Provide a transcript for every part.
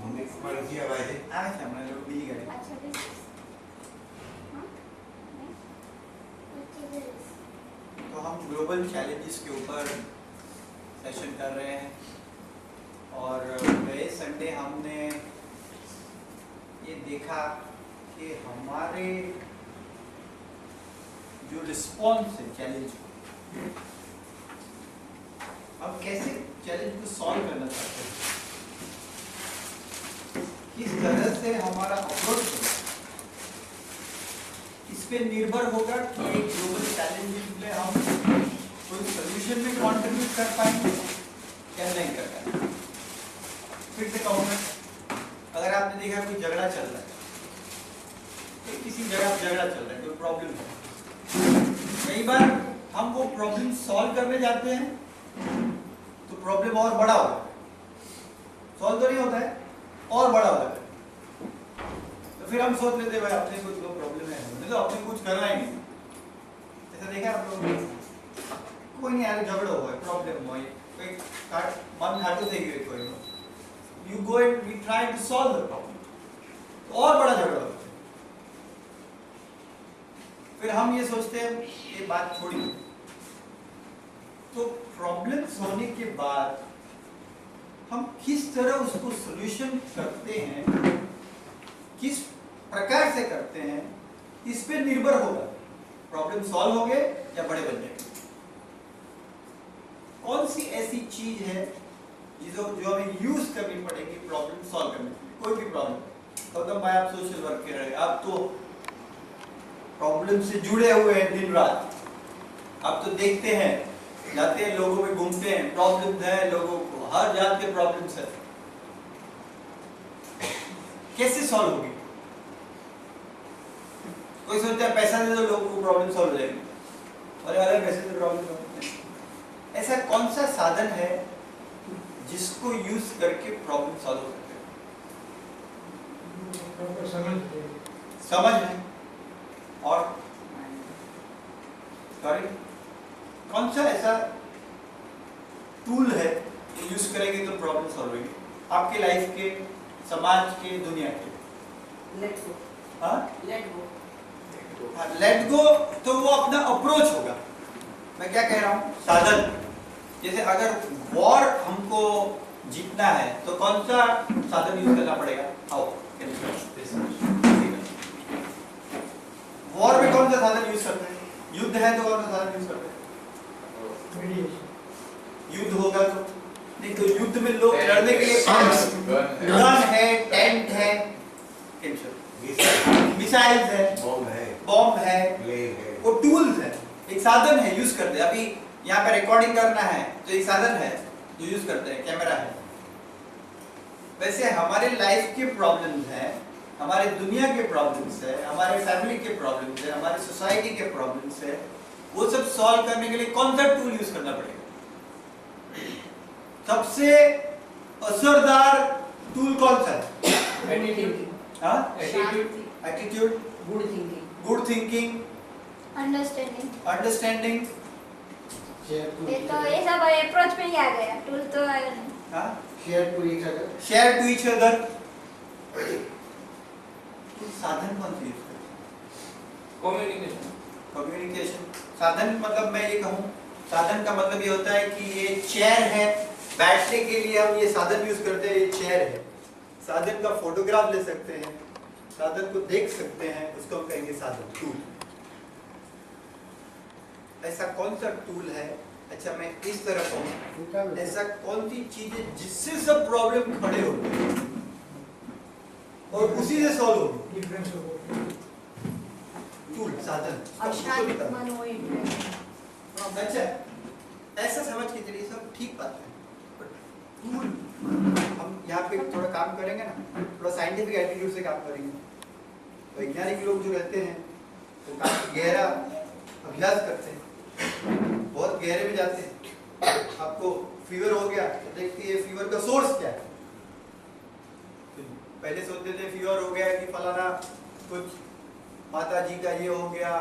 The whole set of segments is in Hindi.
આવે છે હમણાં લોકો બીજી ગાડી. तो हम ग्लोबल चैलेंजेस के ऊपर सेशन कर रहे हैं और गए संडे हमने ये देखा कि हमारे जो रिस्पॉन्स है चैलेंज को, हम कैसे चैलेंज को सॉल्व करना चाहते हैं, किस तरह से हमारा अप्रोच है, इस पे निर्भर होगा कि एक ग्लोबल चैलेंज में हम कोई सोल्यूशन में कंट्रीब्यूट कर पाएंगे या नहीं कर पाएंगे. फिर से कहूँगा, अगर आपने देखा कोई झगड़ा चल रहा है, तो किसी जगह झगड़ा चल रहा है, कोई प्रॉब्लम है, कई बार हम वो प्रॉब्लम सॉल्व करने जाते हैं तो प्रॉब्लम और बड़ा होता है. सॉल्व तो नहीं होता है, और बड़ा होता है. तो फिर हम सोच लेते हैं भाई अपने कुछ तो प्रॉब्लम है, तो अपने कुछ करना ही नहीं. ऐसा देखा आप लोग? कोई नहीं यार, झगड़ा हुआ है, प्रॉब्लम हुआ है, कोई मन खाते देंगे कोई, you go and we try to solve the problem, तो और बड़ा झगड़ा होता है. फिर हम ये सोचते हैं ये बात छोड़ी. तो प्रॉब्लम्स होने के बाद हम किस तरह उसको सॉल्यूशन करते हैं, किस प्रकार से करते हैं, इस पे निर्भर होगा प्रॉब्लम सॉल्व हो गए या बड़े बन जाएंगे. कौन सी ऐसी चीज है जो हमें यूज करनी पड़ेगी प्रॉब्लम सॉल्व करने के लिए. कोई भी प्रॉब्लम, तो भाई आप सोशल वर्क कर रहे हैं, आप तो प्रॉब्लम से जुड़े हुए हैं दिन रात, आप तो देखते हैं, जाते हैं लोगों में घूमते हैं, प्रॉब्लम है लोगों को, हर जात के प्रॉब्लम्स है. कैसे सॉल्व होगी? कोई सोचता है पैसा दे दो लोगों को प्रॉब्लम सॉल्व हो जाएगी, और अलग पैसे से प्रॉब्लम सॉल्व. ऐसा कौन सा साधन है जिसको यूज करके प्रॉब्लम सॉल्व हो सकते हैं? समझ है और कौन सा ऐसा टूल है जो यूज करेंगे तो प्रॉब्लम सॉल्व होगी आपके लाइफ के, समाज के, दुनिया के? Let go. हाँ, लेट लेट गो. गो तो वो अपना अप्रोच होगा. मैं क्या कह रहा हूँ, साधन. जैसे अगर वॉर हमको जीतना है तो कौन सा साधन यूज करना पड़ेगा? आओ, वॉर में कौन सा साधन यूज करते हैं? युद्ध है तो कौन सा साधन यूज करते हैं? युद्ध होगा तो नहीं, तो युद्ध में लोग लड़ने के लिए गन है, टेंट है, मिसाइल्स है, बॉम्ब है, वो टूल्स है, एक साधन है, यूज करते हैं. अभी यहाँ पे रिकॉर्डिंग करना है तो एक साधन है जो यूज करते हैं, कैमरा है. वैसे हमारे लाइफ के प्रॉब्लम्स हैं, हमारे दुनिया के प्रॉब्लम्स है, हमारे फैमिली के प्रॉब्लम्स है, हमारे सोसाइटी के प्रॉब्लम्स है, वो सब सॉल्व करने के लिए कौन सा टूल यूज करना पड़ेगा? सबसे असरदार टूल कौन सा है? Attitude, good thinking, understanding. ये तो ये सब अप्रोच में ही आ गया, टूल तो आया नहीं. हाँ, शेयर टू ईच अदर. साधन कौन सी यूज करें? कम्युनिकेशन. साधन मतलब मैं ये कहूँ, साधन का मतलब ये होता है कि ये चेयर है, बैठने के लिए हम ये साधन यूज करते हैं, ये चेयर है. साधन का फोटोग्राफ ले सकते हैं, साधन को देख सकते हैं, उसको हम कहेंगे साधन, टूल. ऐसा कौन सा टूल है? अच्छा, मैं इस तरफ हूँ, ऐसा कौन सी चीज है जिससे सब प्रॉब्लम खड़े होते हैं और उसी से सॉल्व होगी? टूल, साधन. अच्छा, ऐसा समझ के चलिए, सब ठीक बात है. टूल हम यहाँ पे थोड़ा काम करेंगे ना, थोड़ा साइंटिफिक एटीट्यूड से काम करेंगे. वैज्ञानिक लोग जो रहते हैं वो काफी गहरा अभ्यास करते हैं, बहुत गहरे में जाते हैं. आपको फीवर हो गया तो देखते हैं फीवर का सोर्स क्या है. पहले सोचते थे फीवर हो गया कि फलाना कुछ माता जी का ये हो गया,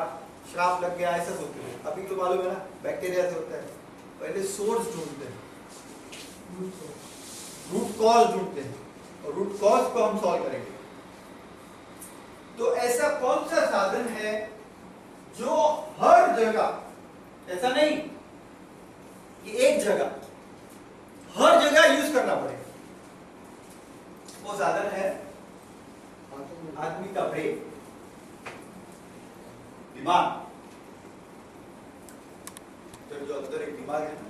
श्राप लग गया, ऐसा सोचते थे. अभी तो मालूम है ना बैक्टीरिया से होता है. पहले सोर्स ढूंढते हैं, रूट कॉज ढूंढते हैं. और रूट कॉज को हम सॉल्व करेंगे। तो ऐसा कौन सा साधन है जो हर जगह, ऐसा नहीं कि एक जगह, हर जगह यूज करना पड़ेगा, वो साधन है आदमी का ब्रेन, दिमाग। तो जो अंदर एक दिमाग है ना,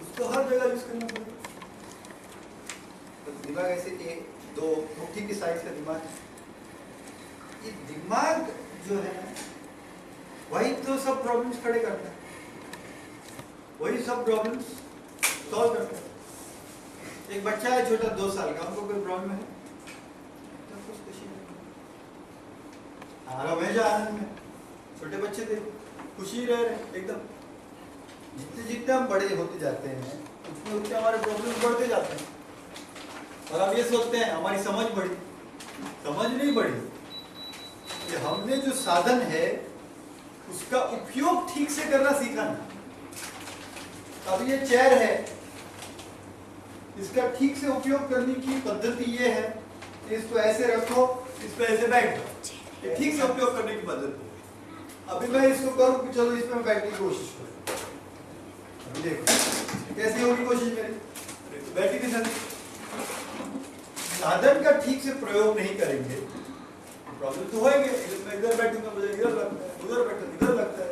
उसको हर जगह यूज करना पड़ेगा। तो दिमाग ऐसे कि दो मुट्ठी की साइज का दिमाग है। ये दिमाग जो है ना, वही तो सब प्रॉब्लम्स खड़े करता है, वही सब प्रॉब्लम्स सॉल्व करता है। एक बच्चा है छोटा 2 साल का, उनको कोई प्रॉब्लम है? हमेशा आनंद में, छोटे बच्चे थे, खुशी रह रहे एकदम। जितने जितने हम बड़े होते जाते हैं उतने उतने हमारे प्रॉब्लम बढ़ते जाते हैं। और हम ये सोचते हैं हमारी समझ बढ़ी, समझ नहीं बढ़ी। कि हमने जो साधन है उसका उपयोग ठीक से करना सीखा ना। अब ये चेयर है, इसका ठीक से उपयोग करने की पद्धति ये है कि इसको ऐसे रखो, इस पे ऐसे बैठ जाओ, ये ठीक से उपयोग करने की पद्धति है। अभी मैं इसको करूं कि चलो इस पे मैं बैठने की कोशिश करूं, अभी देखो कैसी होगी कोशिश मेरी, बैठी नहीं सकती। साधन का ठीक से प्रयोग नहीं करेंगे, प्रॉब्लम तो होएंगे। मैं इधर बैठूंगा मुझे इधर लगता है, उधर बैठूंगा इधर लगता है।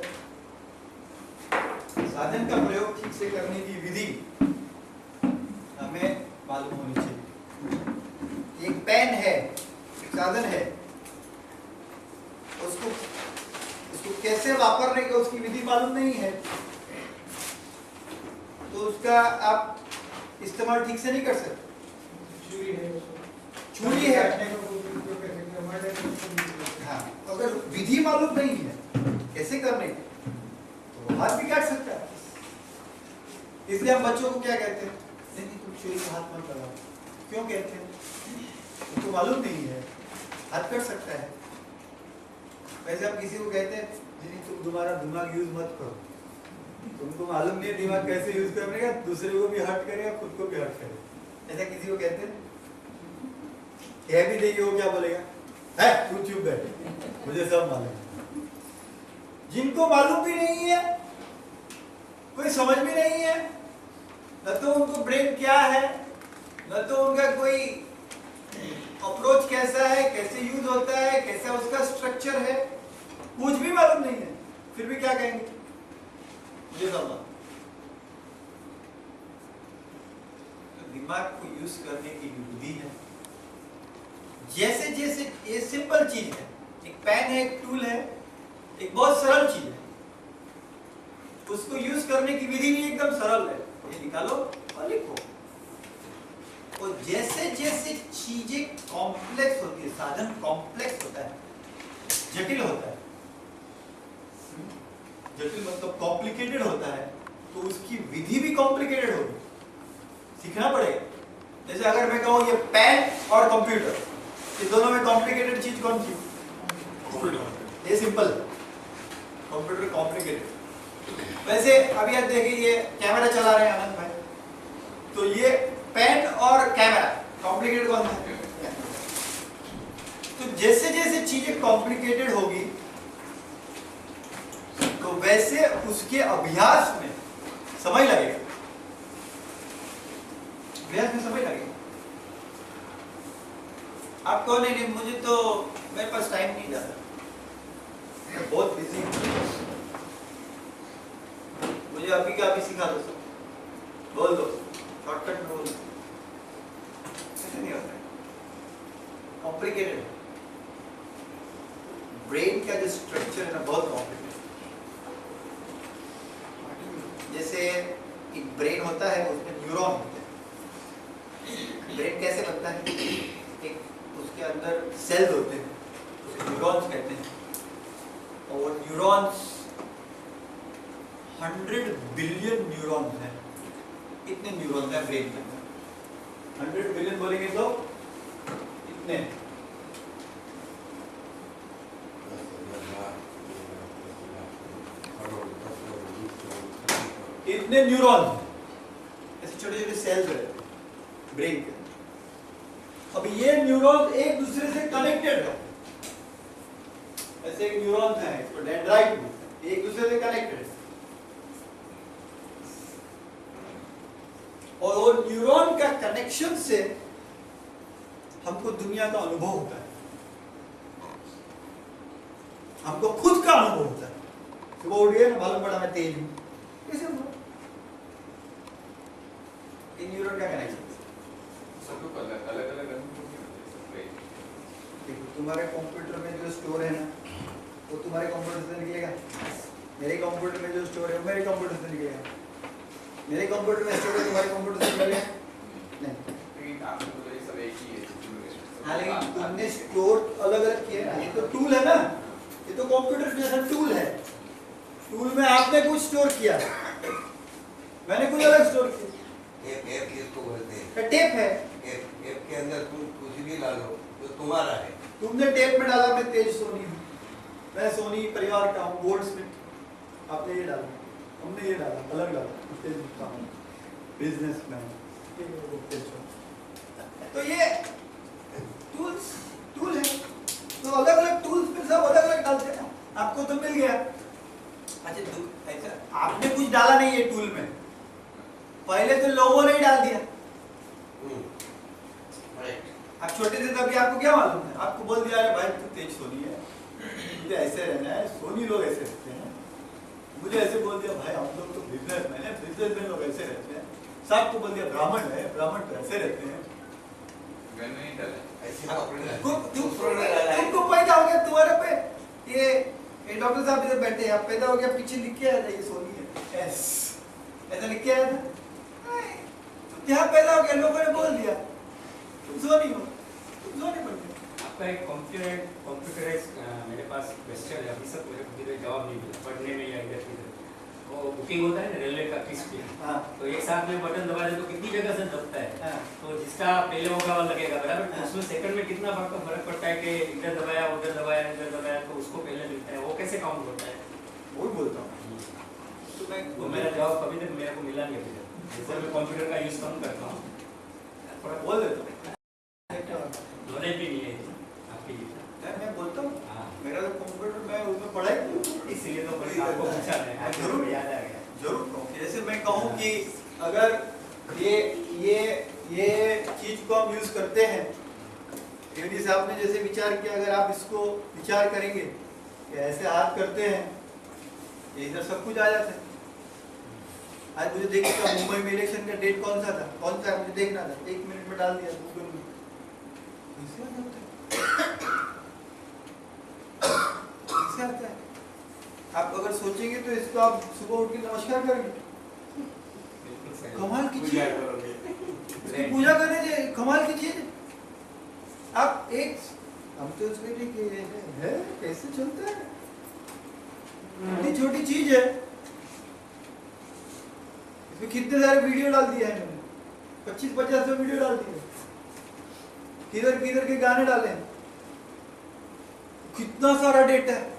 साधन का प्रयोग ठीक से करने की विधि हमें मालूम होनी चाहिए। एक पेन है, एक साधन है, उसको कैसे वापरने का उसकी विधि मालूम नहीं है, तो उसका आप इस्तेमाल ठीक से नहीं कर सकते। छुरी है, हाँ, अगर विधि मालूम नहीं है कैसे करने की, तो हाथ भी काट सकता है। इसलिए हम बच्चों को क्या कहते हैं, नहीं तुम छुरी को हाथ मत लगाओ। क्यों कहते हैं? उनको मालूम नहीं है, हाथ कट सकता है। वैसे हम किसी को कहते हैं नहीं तुम तुम्हारा दिमाग यूज मत करो, तुमको मालूम नहीं है दिमाग कैसे यूज करने का, दूसरे को भी हर्ट करेगा, खुद को भी हर्ट करेगा। ऐसा किसी को कहते हैं? कह भी देगी वो क्या बोलेगा, है तू चुप बैठ, मुझे सब मालूम है। जिनको मालूम भी नहीं है, कोई समझ भी नहीं है, न तो उनको ब्रेन क्या है, न तो उनका कोई अप्रोच कैसा है, कैसे यूज होता है, कैसा उसका स्ट्रक्चर है, कुछ भी मालूम नहीं है, फिर भी क्या कहेंगे मुझे सब मालूम। तो दिमाग को यूज करने की विधि है। जैसे जैसे ये सिंपल चीज है, एक पेन है, एक टूल है, एक बहुत सरल चीज है, उसको यूज करने की विधि भी एकदम सरल है। ये निकालो और लिखो। और जैसे जैसे चीजें कॉम्प्लेक्स होती है, साधन कॉम्प्लेक्स होता है, जटिल होता है, जटिल मतलब कॉम्प्लिकेटेड होता है, तो उसकी विधि भी कॉम्प्लिकेटेड होगी, सीखना पड़ेगा। जैसे अगर मैं कहूँ ये पेन और कंप्यूटर, इस दोनों में कॉम्प्लिकेटेड चीज कौन सी? कंप्यूटर। ये सिंपल, कंप्यूटर कॉम्प्लिकेटेड। वैसे अभी आप देखिए ये कैमरा चला रहे हैं आनंद भाई, तो ये पेन और कैमरा कॉम्प्लिकेटेड कौन है? तो जैसे जैसे चीजें कॉम्प्लिकेटेड होगी तो वैसे उसके अभ्यास में समय लगेगा, अभ्यास में समय लगेगा। आप कहो नहीं मुझे तो मेरे पास टाइम नहीं जाता, मैं बहुत बिजी हूँ, मुझे अभी का अभी सिखा दो, सब बोल दो, शॉर्टकट में बोल दो, ऐसे नहीं होता है, कॉम्प्लिकेटेड। ब्रेन का जो स्ट्रक्चर है ना बहुत कॉम्प्लिकेटेड। जैसे एक ब्रेन होता है, उसमें न्यूरॉन होते हैं। ब्रेन कैसे बनता है? एक उसके अंदर सेल्स होते हैं, उसे न्यूरॉन्स कहते हैं, और वो न्यूरॉन्स 100 बिलियन न्यूरॉन्स हैं। इतने न्यूरॉन्स हैं ब्रेन के अंदर, 100 बिलियन बोलेंगे तो इतने। इतने न्यूरॉन, ऐसे छोटे छोटे सेल्स हैं ब्रेन के। अब ये न्यूरॉन एक दूसरे से कनेक्टेड है, ऐसे एक न्यूरॉन है, इसको डेंड्राइट बोलते हैं, एक दूसरे से कनेक्टेड है। और वो न्यूरॉन का कनेक्शन से हमको दुनिया का अनुभव होता है, हमको खुद का अनुभव होता है। सुबह उठ गए ना, मालूम पड़ा मैं तेज हूं, कैसे हुआ? ये न्यूरॉन का कनेक्शन। सबको अलग अलग देखो तुम्हारे कंप्यूटर में जो स्टोर है ना, वो तुम्हारे कंप्यूटर से निकलेगा, मेरे कंप्यूटर में जो स्टोर है वो मेरे कंप्यूटर से निकलेगा, मेरे कंप्यूटर में स्टोर है तुम्हारे कंप्यूटर से निकलेगा नहीं। सब एक ही है। हाँ, लेकिन तुमने स्टोर अलग अलग किया ना, ये तो टूल है ना, ये तो कंप्यूटर जैसा टूल है। टूल में आपने कुछ स्टोर किया, मैंने कुछ अलग स्टोर किया। ऐप किसको बोलते हैं? टेप है, ऐप के अंदर तुम कुछ भी डालो तो तुम्हारा है। तुमने टेप में डाला मैं तेज सोनी हूँ, मैं सोनी परिवार का हूँ, गोल्डस्मिथ। आपने ये डाला, हमने ये डाला, अलग डाला, तेज का हूँ, बिजनेसमैन। तो ये टूल है, तो अलग अलग टूल्स में सब अलग अलग डालते हैं। आपको तो मिल गया। अच्छा ऐसा आपने कुछ डाला नहीं है टूल में, पहले तो लोगों ने ही डाल दिया। आप छोटे थे तभी आपको क्या मालूम है? आपको बोल दिया अरे भाई तू तेज सोनी है, मुझे ऐसे रहना है, सोनी लोग ऐसे रहते हैं। मुझे ऐसे बोल दिया भाई हम लोग तो बिजनेसमैन है, बिजनेसमैन लोग ऐसे रहते हैं। सबको बोल दिया ब्राह्मण है, ब्राह्मण तो ऐसे रहते हैं। मैंने नहीं डाला। तुमको पैदा हो गया तुम्हारे पे ये डॉक्टर साहब इधर बैठे हैं, आप पैदा हो गया पीछे लिख के आया था ये सोनी है, ऐसा लिख के आया था। तो क्या पैदा हो गया, लोगों ने बोल दिया तुम सोनी हो, तुम सोनी बन गए। आपका एक कंप्यूटराइज मेरे पास क्वेश्चन है, अभी सब मुझे जवाब नहीं मिला पढ़ने में या इधर उधर। वो बुकिंग होता है ना रेलवे का किस्त पे, तो एक साथ में बटन दबा दे तो कितनी जगह से दबता है, तो जिसका पहले होगा वो लगेगा बराबर, तो उसमें सेकंड में कितना फर्क पड़ता है कि इधर दबाया उधर दबाया इधर दबाया तो उसको पहले मिलता है, वो कैसे काउंट होता है? वही बोलता हूँ तो मैं वो मेरा जवाब कभी तक मेरे को मिला नहीं अभी तक, जैसे मैं कंप्यूटर का यूज कम करता हूँ, थोड़ा बोल देता हूँ, नॉलेज भी नहीं है आपकी जितना। मैं बोलता हूँ हाँ, मेरा तो कंप्यूटर मैं उसमें पढ़ा ही इसीलिए तो मैंने आपको पूछा है, जरूर याद आ गया। जरूर कहूँ। जैसे मैं कहूँ कि अगर ये चीज को हम यूज करते हैं, रेड्डी साहब ने जैसे विचार किया, अगर आप इसको विचार करेंगे कि ऐसे हाथ करते हैं, ये इधर सब कुछ आ जाता है। आज मुझे देखना था मुंबई में इलेक्शन का डेट कौन सा था, कौन सा मुझे देखना था, 1 मिनट में डाल दिया गूगल में, कैसे आ जाता है, कैसे आता है। आप अगर सोचेंगे तो इसको आप सुबह उठ के नमस्कार करेंगे, कमाल की चीज, इसकी पूजा करने से कमाल की चीज। आप एक हम तो उसके लिए है कैसे चलता है, इतनी छोटी चीज है, इसमें कितने सारे वीडियो डाल दिए हैं मैंने, 25-50 वीडियो डाल दिए, किधर किधर के गाने डाले हैं, कितना सारा डेटा है।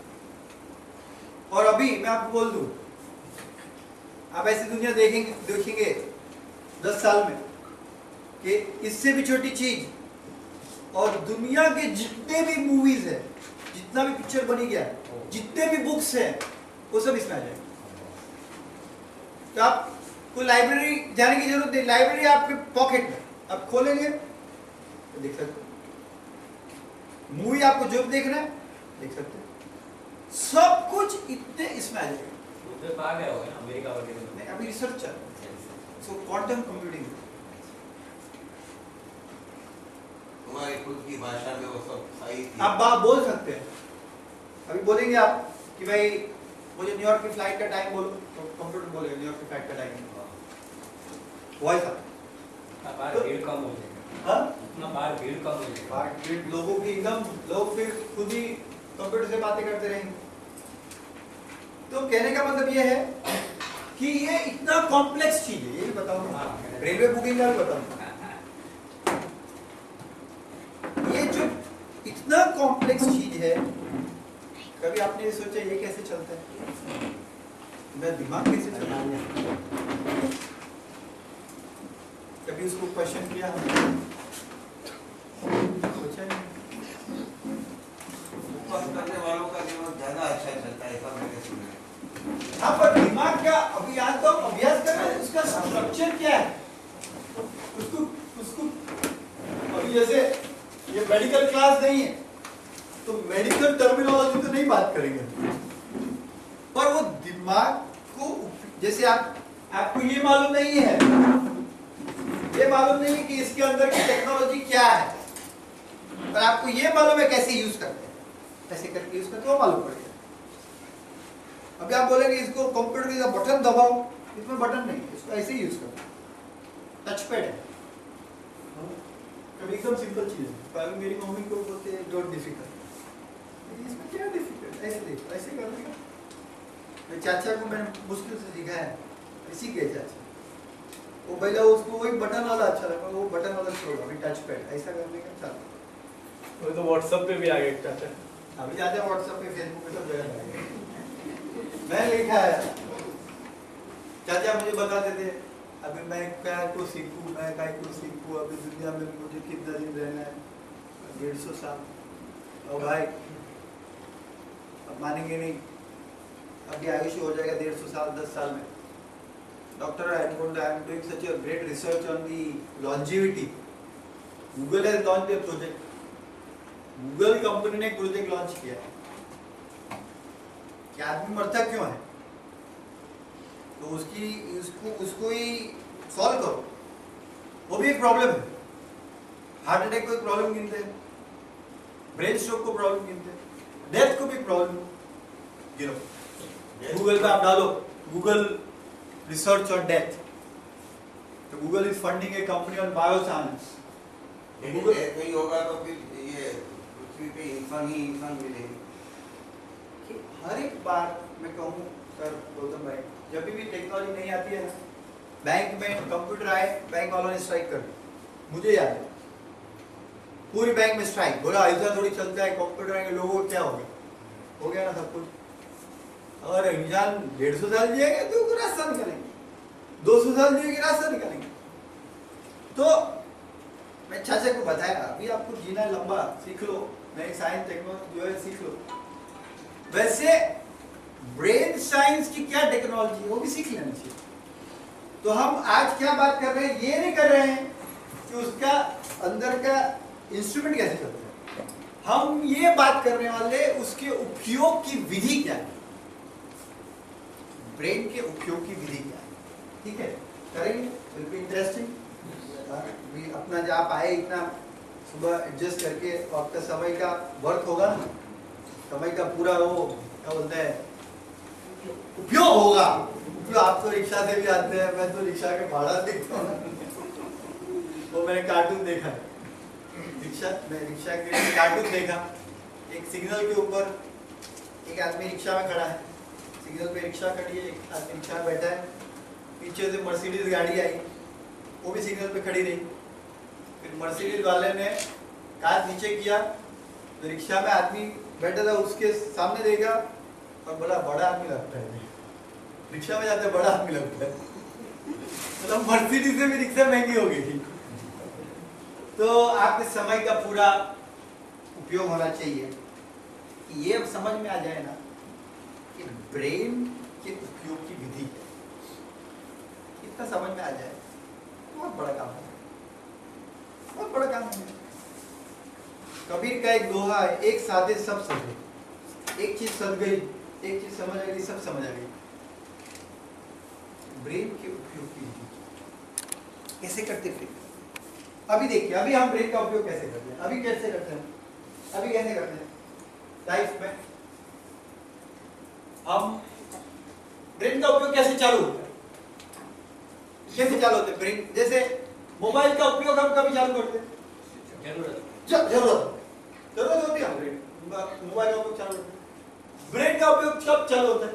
और अभी मैं आपको बोल दूं, आप ऐसी दुनिया देखेंगे 10 साल में कि इससे भी छोटी चीज, और दुनिया के जितने भी मूवीज है, जितना भी पिक्चर बनी गया, जितने भी बुक्स हैं, वो सब इसमें आ जाएगा। तो आपको लाइब्रेरी जाने की जरूरत नहीं, लाइब्रेरी आपके पॉकेट में, आप खोलेंगे तो देख सकते हो, मूवी आपको जो देखना है देख सकते हो, सब कुछ इतने इसमें आ जाएगा। उधर तो आ गया होगा ना अमेरिका वगैरह में। नहीं, अभी रिसर्च चल रहा है, सो क्वांटम कंप्यूटिंग। तुम्हारी खुद की भाषा में वो सब सही थी। आप बात बोल सकते हैं, अभी बोलेंगे आप कि भाई मुझे न्यूयॉर्क की फ्लाइट का टाइम बोलो, तो कंप्यूटर बोलेगा न्यूयॉर्क की फ्लाइट का टाइम, वॉइस उतना बार भीड़ कम हो जाएगा। हाँ, उतना बार भीड़ कम हो जाएगा। बात लोगों की एकदम, लोग फिर खुद ही कंप्यूटर से बातें करते रहेंगे। तो कहने का मतलब ये है कि ये इतना कॉम्प्लेक्स चीज है, ये बताओ ना, रेलवे बुकिंग का भी बताओ, ये जो इतना कॉम्प्लेक्स चीज है, कभी आपने ये सोचा ये कैसे चलता है, मेरा दिमाग कैसे चलता है, कभी उसको क्वेश्चन किया? क्या है उसको उसको अभी जैसे ये मेडिकल क्लास नहीं है तो मेडिकल टर्मिनोलॉजी तो नहीं बात करेंगे, पर वो दिमाग को जैसे आपको ये मालूम नहीं है, ये मालूम नहीं है कि इसके अंदर की टेक्नोलॉजी क्या है, पर आपको ये मालूम है कैसे यूज करते हैं, ऐसे करके यूज करते हो मालूम पड़ेगा। अभी आप बोलेंगे इसको कंप्यूटर का बटन दबाओ, इसमें बटन नहीं, इसको ऐसे ही यूज करो, टच पैड है। कभी एकदम सिंपल चीज है, पर मेरी मम्मी को बोलते हैं डोंट डिफिकल्ट, इसमें क्या डिफिकल्ट, ऐसे देखो, ऐसे कर देगा। मेरे चाचा को मैंने मुश्किल से सिखाया है, सीख गए चाचा, वो पहले उसको वही बटन वाला अच्छा लगा, वो बटन वाला छोड़ो, अभी टच पैड ऐसा करने का चालू। वो तो व्हाट्सएप पे भी आ गए चाचा, अभी चाचा व्हाट्सएप पे फेसबुक पे सब जगह आ गए। मैं लिखा है, चाचा मुझे बताते थे अभी मैं क्या को सीखूं, मैं क्या को सीखूं, अभी दुनिया में मुझे कितना दिन रहना है, 150 साल। और भाई अब मानेंगे नहीं, अभी आयुष्य हो जाएगा 150 साल 10 साल में। Doctor I am doing such a great research on the longevity. Google has launched a project, Google company ने एक प्रोजेक्ट लॉन्च किया है कि आदमी मरता क्यों है, तो उसको ही सॉल्व करो। वो भी एक प्रॉब्लम है, हार्ट अटैक को एक प्रॉब्लम गिनते हैं, ब्रेन स्ट्रोक को प्रॉब्लम गिनते हैं, डेथ को भी प्रॉब्लम गिनो। गूगल पे आप डालो गूगल रिसर्च ऑन डेथ, तो Google is funding A company on bioscience. लेकिन नहीं होगा तो फिर ये पृथ्वी पे इंसान ही इंसान मिलेंगे। हर एक बार मैं कहूँ सर गौतम भाई, जब भी टेक्नोलॉजी नहीं आती है ना, बैंक में कंप्यूटर आए, बैंक वालों ने स्ट्राइक कर दी, मुझे याद है पूरी बैंक में स्ट्राइक, बोला ऐसा थोड़ी चलता है, कंप्यूटर आएंगे लोगों को क्या हो गया ना सब कुछ। और इंसान 150 साल जिएगा तो रास्ता निकालेंगे, 200 साल जिएगा रास्ता निकालेंगे। तो मैं चाचा को बताया अभी आपको जीना लंबा, सीख लो, नई साइंस टेक्नोलॉजी जो है सीख लो। वैसे ब्रेन साइंस की क्या टेक्नोलॉजी है वो भी सीख लेना चाहिए। तो हम आज क्या बात कर रहे हैं, ये नहीं कर रहे हैं कि उसका अंदर का इंस्ट्रूमेंट कैसे चलता है, हम ये बात करने वाले उसके उपयोग की विधि क्या है, ब्रेन के उपयोग की विधि क्या है। ठीक है, करेंगे, बिल्कुल इंटरेस्टिंग। अपना जो आप आए इतना सुबह एडजस्ट करके, आपका समय का वर्क होगा ना, समय का पूरा वो क्या बोलते हैं उपयोग होगा। उपयोग आप तो रिक्शा से भी आते हैं, मैं तो रिक्शा के भाड़ा देखता हूँ, वो मैंने कार्टून देखा है, रिक्शा के कार्टून देखा। एक सिग्नल के ऊपर एक आदमी रिक्शा में खड़ा है, सिग्नल पे रिक्शा खड़ी है, एक आदमी रिक्शा में बैठा है, पीछे से मर्सिडीज गाड़ी आई, वो भी सिग्नल पे खड़ी रही। फिर मर्सिडीज वाले ने कांच नीचे किया, तो रिक्शा में आदमी बैठा था उसके सामने देखा और बोला बड़ा आदमी लगता है, रिक्शा में जाते बड़ा आदमी लगता है, मतलब मर्सिडीज से भी रिक्शा महंगी हो गई थी। तो आपके समय का पूरा उपयोग होना चाहिए। ये अब समझ में आ जाए ना कि ब्रेन के उपयोग की विधि है, इतना समझ में आ जाए बहुत बड़ा काम है, बहुत बड़ा काम है। कबीर का एक दोहा है, एक साधे सब सधे, एक चीज सध गई, एक चीज समझ आ गई, सब समझ आ गई। ब्रेन के उपयोग की विधि कैसे करते फिर अभी देखिए, अभी हम ब्रेन का उपयोग कैसे करते हैं, अभी कैसे करते हैं, अभी कैसे करते हैं लाइफ में हम ब्रेन का उपयोग कैसे चालू होता है, कैसे चालू होते हैं ब्रेन। जैसे मोबाइल का उपयोग हम कभी चालू करते हैं, जरूरत होती है, ब्रेन मोबाइल का उपयोग चालू होता है। ब्रेन का उपयोग कब चालू होता है,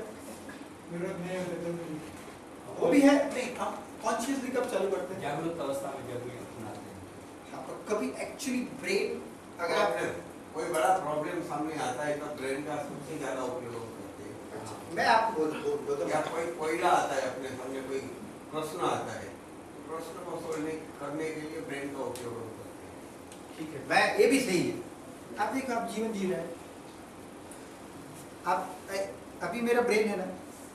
वो भी है नहीं, हम कॉन्शियसली कब चालू करते हैं, जागरूक अवस्था में जब ये अपनाते हैं। कभी एक्चुअली ब्रेन अगर आप कोई बड़ा प्रॉब्लम सामने आता है तो ब्रेन का सबसे ज्यादा उपयोग करते हैं। मैं आपको बोलता या कोई कोयला आता है अपने सामने, कोई प्रश्न आता है, प्रश्न को सोल्व करने के लिए ब्रेन का उपयोग करते हैं। ठीक है, मैं ये भी सही है। आप देखो, आप जीवन जी रहे हैं, आप अभी मेरा ब्रेन है ना,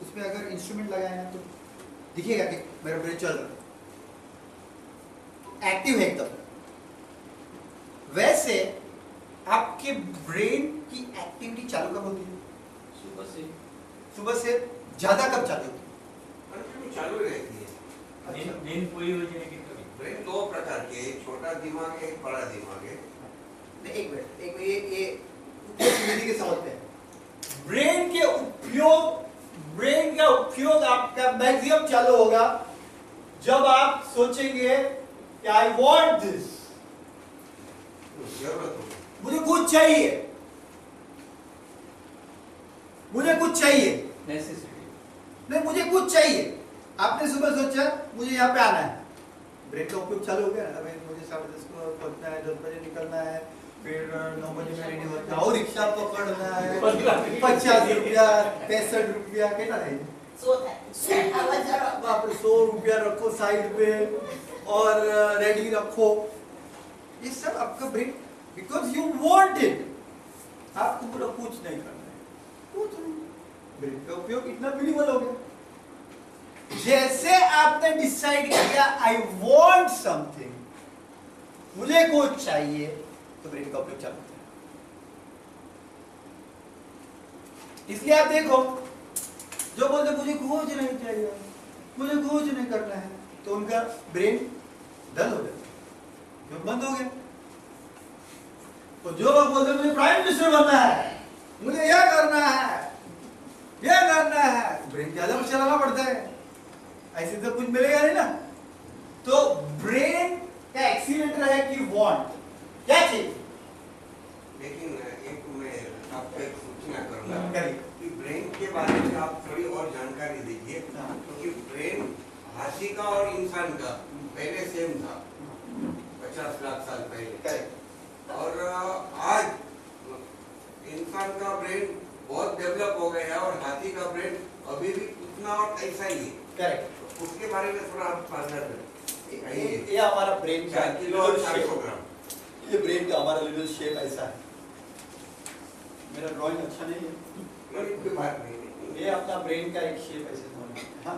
उसमें अगर इंस्ट्रूमेंट लगाए ना तो दिखेगा कि मेरा ब्रेन चल रहा है, एक्टिव है एकदम। वैसे आपके ब्रेन की एक्टिविटी चालू कब होती है? सुबह से ज्यादा कब चालू होती है? कंटिन्यू चालू रहती है। नींद पूरी हो जाएगी कभी। ब्रेन दो प्रकार के, एक छोटा दिमाग है, एक बड़ा दिमाग है। एक मिनट, एक ये विधि के समझते हैं। ब्रेन का उपयोग आपका मैक्सिमम चालू होगा जब आप सोचेंगे कि आई वॉन्ट दिस, जरूरत होगी, मुझे कुछ चाहिए, मुझे कुछ चाहिए, नेसेसिटी। नहीं मुझे कुछ चाहिए। आपने सुबह सोचा मुझे यहाँ पे आना है, ब्रेन का उपयोग चालू हो गया ना, भाई मुझे 10:30 को पहुंचना है, 10 बजे निकलना है, फिर 9 बजे में रेडी होता है और रिक्शा पकड़ना है, 50 रुपया 65 रुपया कितना है, 100 रुपया रखो साइड पे और रेडी रखो। ये सब आपका brain, because you want it, आपको पूरा कुछ नहीं करना है, कुछ नहीं। ब्रेन का उपयोग इतना मिनिमल हो गया। जैसे आपने डिसाइड किया आई वांट समथिंग, मुझे कुछ चाहिए, तो ब्रेन का उपयोग चालू होता है। इसलिए आप देखो जो बोलते मुझे कुछ नहीं चाहिए, मुझे कुछ नहीं करना है, तो उनका ब्रेन डल हो जाता है, बंद हो गया। तो जो लोग बोलते मुझे प्राइम मिनिस्टर बनना है, मुझे यह करना है, यह करना है, ब्रेन ज्यादा में चलाना पड़ता है, ऐसे तो कुछ मिलेगा नहीं ना। तो ब्रेन का एक्सीलेटर है कि वांट, क्या चाहिए। लेकिन एक मैं आपको एक सूचना करूंगा करिए। कि ब्रेन के बारे में आप थोड़ी और जानकारी दीजिए, क्योंकि ब्रेन हाथी का और इंसान का पहले सेम था 50 लाख साल पहले, और आज इंसान का ब्रेन बहुत डेवलप हो गया है और हाथी का ब्रेन अभी भी उतना और ऐसा ही है। करेक्ट। उसके बारे में थोड़ा आप मानना ये हमारा ब्रेन का 4 किलो और 400 ग्राम। ये ब्रेन का हमारा लिटिल शेप ऐसा है। मेरा ड्राइंग अच्छा नहीं है, कोई बात नहीं, ये अपना ब्रेन का एक शेप ऐसे समझ। हाँ,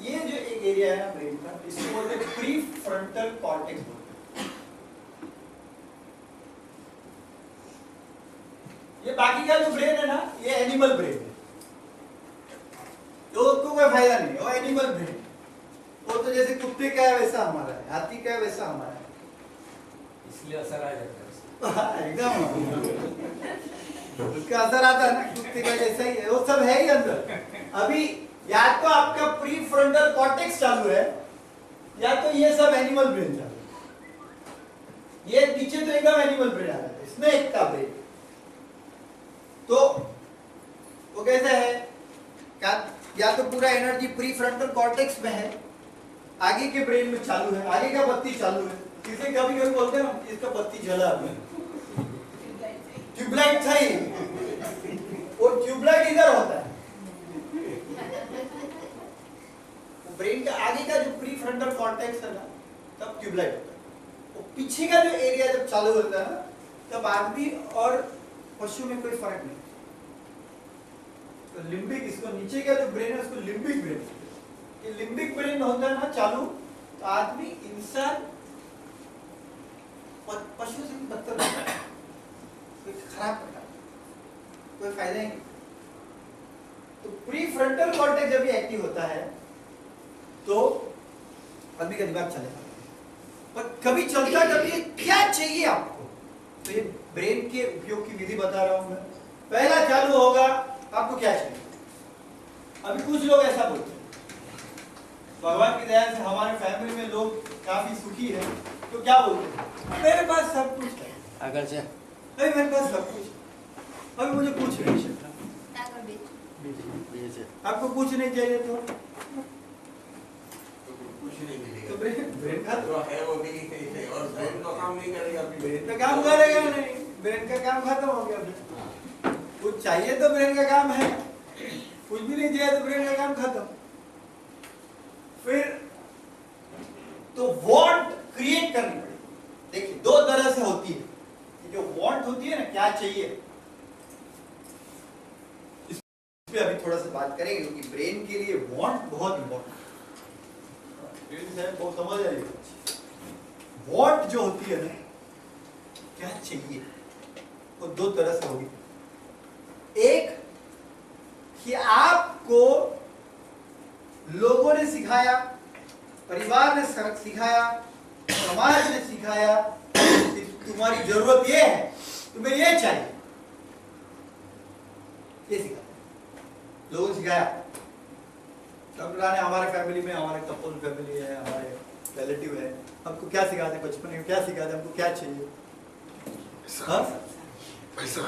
ये जो एक एरिया है ना ब्रेन का, इसको बोलते हैं प्री फ्रंटल कॉर्टेक्स बोलते हैं। ये बाकी का जो ब्रेन है ना, ये एनिमल ब्रेन है, तो उसको कोई फायदा नहीं, वो एनिमल ब्रेन। वो तो जैसे कुत्ते का है वैसा हमारा है, हाथी का है वैसा हमारा है, इसलिए असर आ जाता है। एकदम उसका असर आता है ना, कुत्ते का जैसा ही है, वो सब है ही अंदर। अभी या तो आपका प्री फ्रंटल कॉर्टेक्स चालू है, या तो ये सब एनिमल ब्रेन चालू है। ये नीचे तो एकदम एनिमल ब्रेन आ रहा है, स्नेक का ब्रेन। तो वो कैसा है, या तो पूरा एनर्जी प्री फ्रंटल कॉर्टेक्स में है, आगे के ब्रेन में चालू है, आगे का बत्ती चालू है। इसे कभी कभी बोलते हैं ना, इसका बत्ती जला अभी, ट्यूबलाइट था ही, और ट्यूबलाइट इधर होता है। ब्रेन का आगे का जो प्री फ्रंटल कॉर्टेक्स है ना, तब ट्यूबलाइट होता है। और पीछे का जो एरिया जब चालू होता है ना, तब आदमी और पशु में कोई फर्क नहीं। तो लिम्बिक, इसको नीचे का जो ब्रेन है उसको लिम्बिक ब्रेन, ये लिम्बिक ब्रेन होता है ना चालू, तो आदमी, इंसान पशु से बदतर होता है, कोई खराब करता है, कोई फायदा ही नहीं। तो प्री फ्रंटल कॉर्टेक्स जब ये एक्टिव होता है तो आदमी का दिमाग चलेगा, पर कभी चलता कभी क्या चाहिए आपको। तो ये ब्रेन के उपयोग की विधि बता रहा हूं मैं। पहला चालू होगा, आपको क्या चाहिए। अभी कुछ लोग ऐसा बोलते हैं, भगवान की दया से हमारे फैमिली में लोग काफी सुखी हैं, तो क्या बोलते हैं, मेरे पास सब कुछ है, आगे से मेरे पास सब कुछ, अभी मुझे कुछ नहीं चाहिए। आपको कुछ नहीं चाहिए तो कुछ नहीं मिलेगा, तो ब्रेन का जो है वो भी नहीं है, और ब्रेन तो काम नहीं करेगा, ब्रेन का काम करेगा नहीं, ब्रेन का काम खत्म हो गया। कुछ चाहिए तो ब्रेन का काम है, कुछ भी नहीं चाहिए तो ब्रेन का काम खत्म। फिर तो वांट क्रिएट करनी पड़ेगी। देखिए दो तरह से होती है, जो वांट होती है ना, क्या चाहिए, इस पे अभी थोड़ा सा बात करेंगे, क्योंकि ब्रेन के लिए वांट बहुत इंपॉर्टेंट। वो समझ आएगी। वॉट जो होती है ना, क्या चाहिए, वो दो तरह से होगी। एक कि आपको लोगों ने सिखाया, परिवार ने सिखाया, समाज ने सिखाया कि तुम्हारी जरूरत ये है, तुम्हें ये चाहिए, ये सिखाया, लोगों ने सिखाया। डॉक्टर ने हमारे फैमिली में, हमारे कपल फैमिली है, हमारे रिलेटिव है, हमको क्या सिखाते हैं, बचपन में क्या सिखाते हैं, हमको क्या चाहिए, पैसा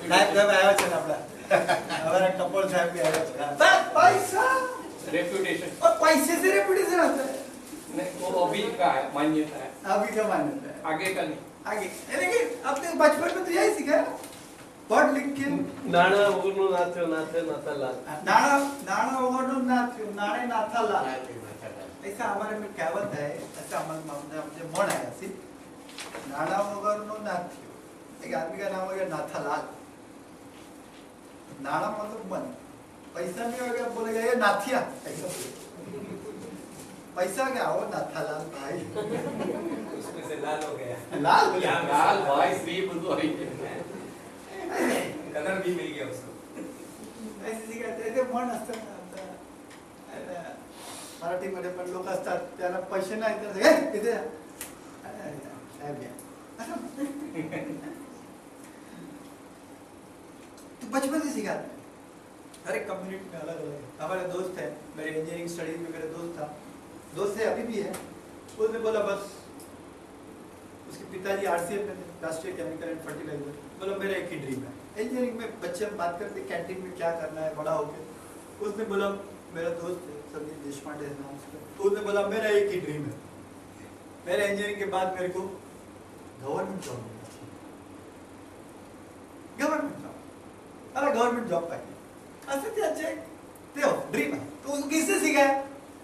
साहेब जब आया चल अपना हमारा कपल साहब भी आया बस पैसा रेप्यूटेशन और पैसे से रेपुटेशन आता है। नहीं, वो अभी का है, मान्यता है, अभी क्या मान्यता है, आगे का नहीं। आगे लेकिन अपने बचपन में तो यही सीखा है, पढ़ लिख के नाना वगरनु नाथ्यो नाथे नाथालाल, नाना नाना वगरनु नाथ्यो नाणे नाथालाल, ऐसा हमारे में कहावत है, ऐसा हमारे मुझे मन आया सी, नाना वगरनु नाथ्यो, एक आदमी का नाम हो गया नाथालाल। नाना मतलब मन, पैसा नहीं हो गया बोलेगा ये नाथिया, ऐसा पैसा क्या हो नाथालाल भाई, उसमें से लाल हो गया, लाल क्या लाल भाई श्री बुद्धि कलर भी मिल गया उसको। ऐसे सिखायचं ते मन असतं ना आता मराठीमध्ये पण लोक असतात त्यांना पैसे नाही तर हे इथे साहेब या तो बचपन से सिखा हर एक कम्युनिटी में अलग अलग है। हमारे दोस्त है, मेरे इंजीनियरिंग स्टडीज में मेरे दोस्त था, दोस्त है अभी भी है, उसने बोला बस, उसके पिताजी आरसीएफ में थे, राष्ट्रीय केमिकल एंड फर्टिलाइजर, बोला मेरा एक ही ड्रीम है इंजीनियरिंग में। बच्चे बात करते कैंटीन में क्या करना है बड़ा होकर, उसने बोला मेरा दोस्त है संदीप देशपांडे नाम उसका, तो उसने बोला मेरा एक ही ड्रीम है, मेरे इंजीनियरिंग के बाद मेरे को गवर्नमेंट जॉब मिलना चाहिए, गवर्नमेंट जॉब, अरे गवर्नमेंट जॉब पाहिजे असं त्याचे ते हो ड्रीम है। तो उसको किससे सिखाया,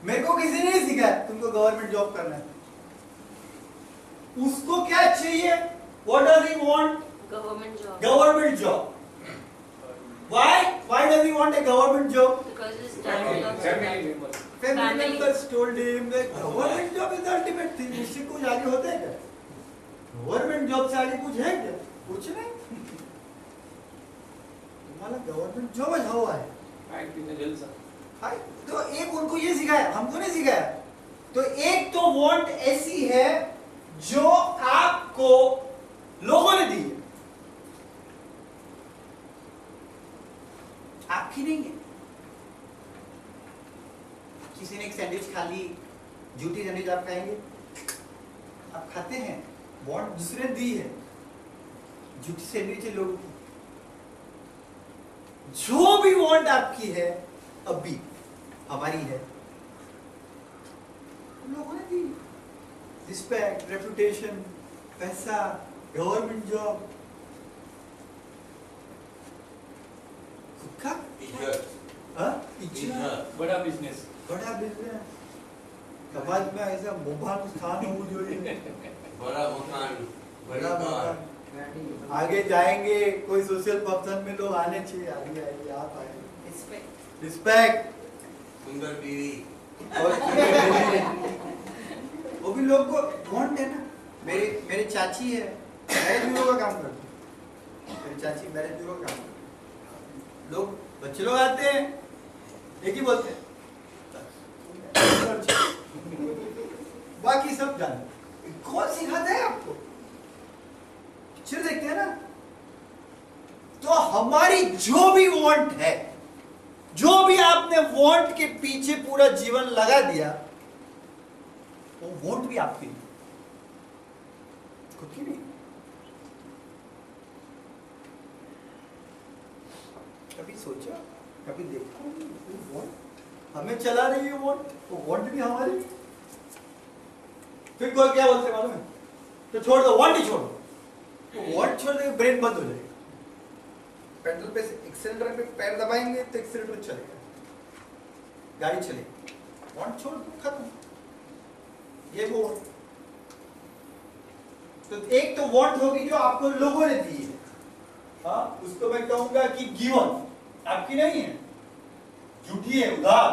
मेरे को किसी ने नहीं सिखाया तुमको गवर्नमेंट जॉब करना है। उसको क्या चाहिए, what does he want, Government job. government job. Why does he want a government job? Because his dad loves family that. member. Family Family. members told him that government job is the ultimate thing. इससे कुछ आगे होता है क्या, गवर्नमेंट जॉब से आगे कुछ है क्या, कुछ नहीं, तुम्हारा गवर्नमेंट जॉब हवा है। बैंक में जलसा। हाय, तो एक उनको ये सिखाया, हमको नहीं सिखाया। तो एक तो वांट ऐसी है जो आपको लोगों ने दी है, आपकी नहीं है। किसी ने एक सैंडविच खा ली, झूठी सैंडविच आप खाएंगे, आप खाते हैं, वांट दूसरे दी है, झूठी सैंडविच है लोगों की। जो भी वांट आपकी है अभी हमारी है, लोगों ने दी, रिस्पेक्ट, रेपुटेशन, पैसा, गवर्नमेंट जॉब, इज्जत, बड़ा बिजनेस, बड़ा बिजनेस, समाज में ऐसा मुबारक स्थान हो जो बड़ा मकान, बड़ा मकान, आगे जाएंगे कोई सोशल फंक्शन में लोग आने चाहिए, आगे आएंगे, आप आएंगे, रिस्पेक्ट, सुंदर बीवी, वो भी लोग को वांट है ना। मेरे चाची है, मैरिज ब्यूरो का काम करती है, मेरी चाची मैरिज ब्यूरो का काम करती है। लोग बच्चे लोग आते हैं, एक ही बोलते हैं बाकी सब जानते। कौन सिखाता है आपको, पिक्चर देखते हैं ना। तो हमारी जो भी वांट है, जो भी आपने वांट के पीछे पूरा जीवन लगा दिया, वो वांट भी आपकी नहीं, खुद की नहीं। कभी सोचा, कभी देखा, वो वांट हमें चला रही है, वांट, वो वांट भी हमारी। फिर कोई क्या बोलते मालूम है, तो छोड़ दो, वांट ही छोड़ दो, तो वांट छोड़ दो, ब्रेक बंद हो जाएगा। पेट्रोल पे एक्सीलरेटर पे पैर दबाएंगे तो एक्सीलरेटर चलेगा, गाड़ी चलेगी। वांट छोड़ दो, खत्म, ये वो। तो एक तो वांट होगी जो आपको लोगों ने दी है, हाँ, उसको मैं कहूंगा कि गिवन, आपकी नहीं है। झूठी है, उधार,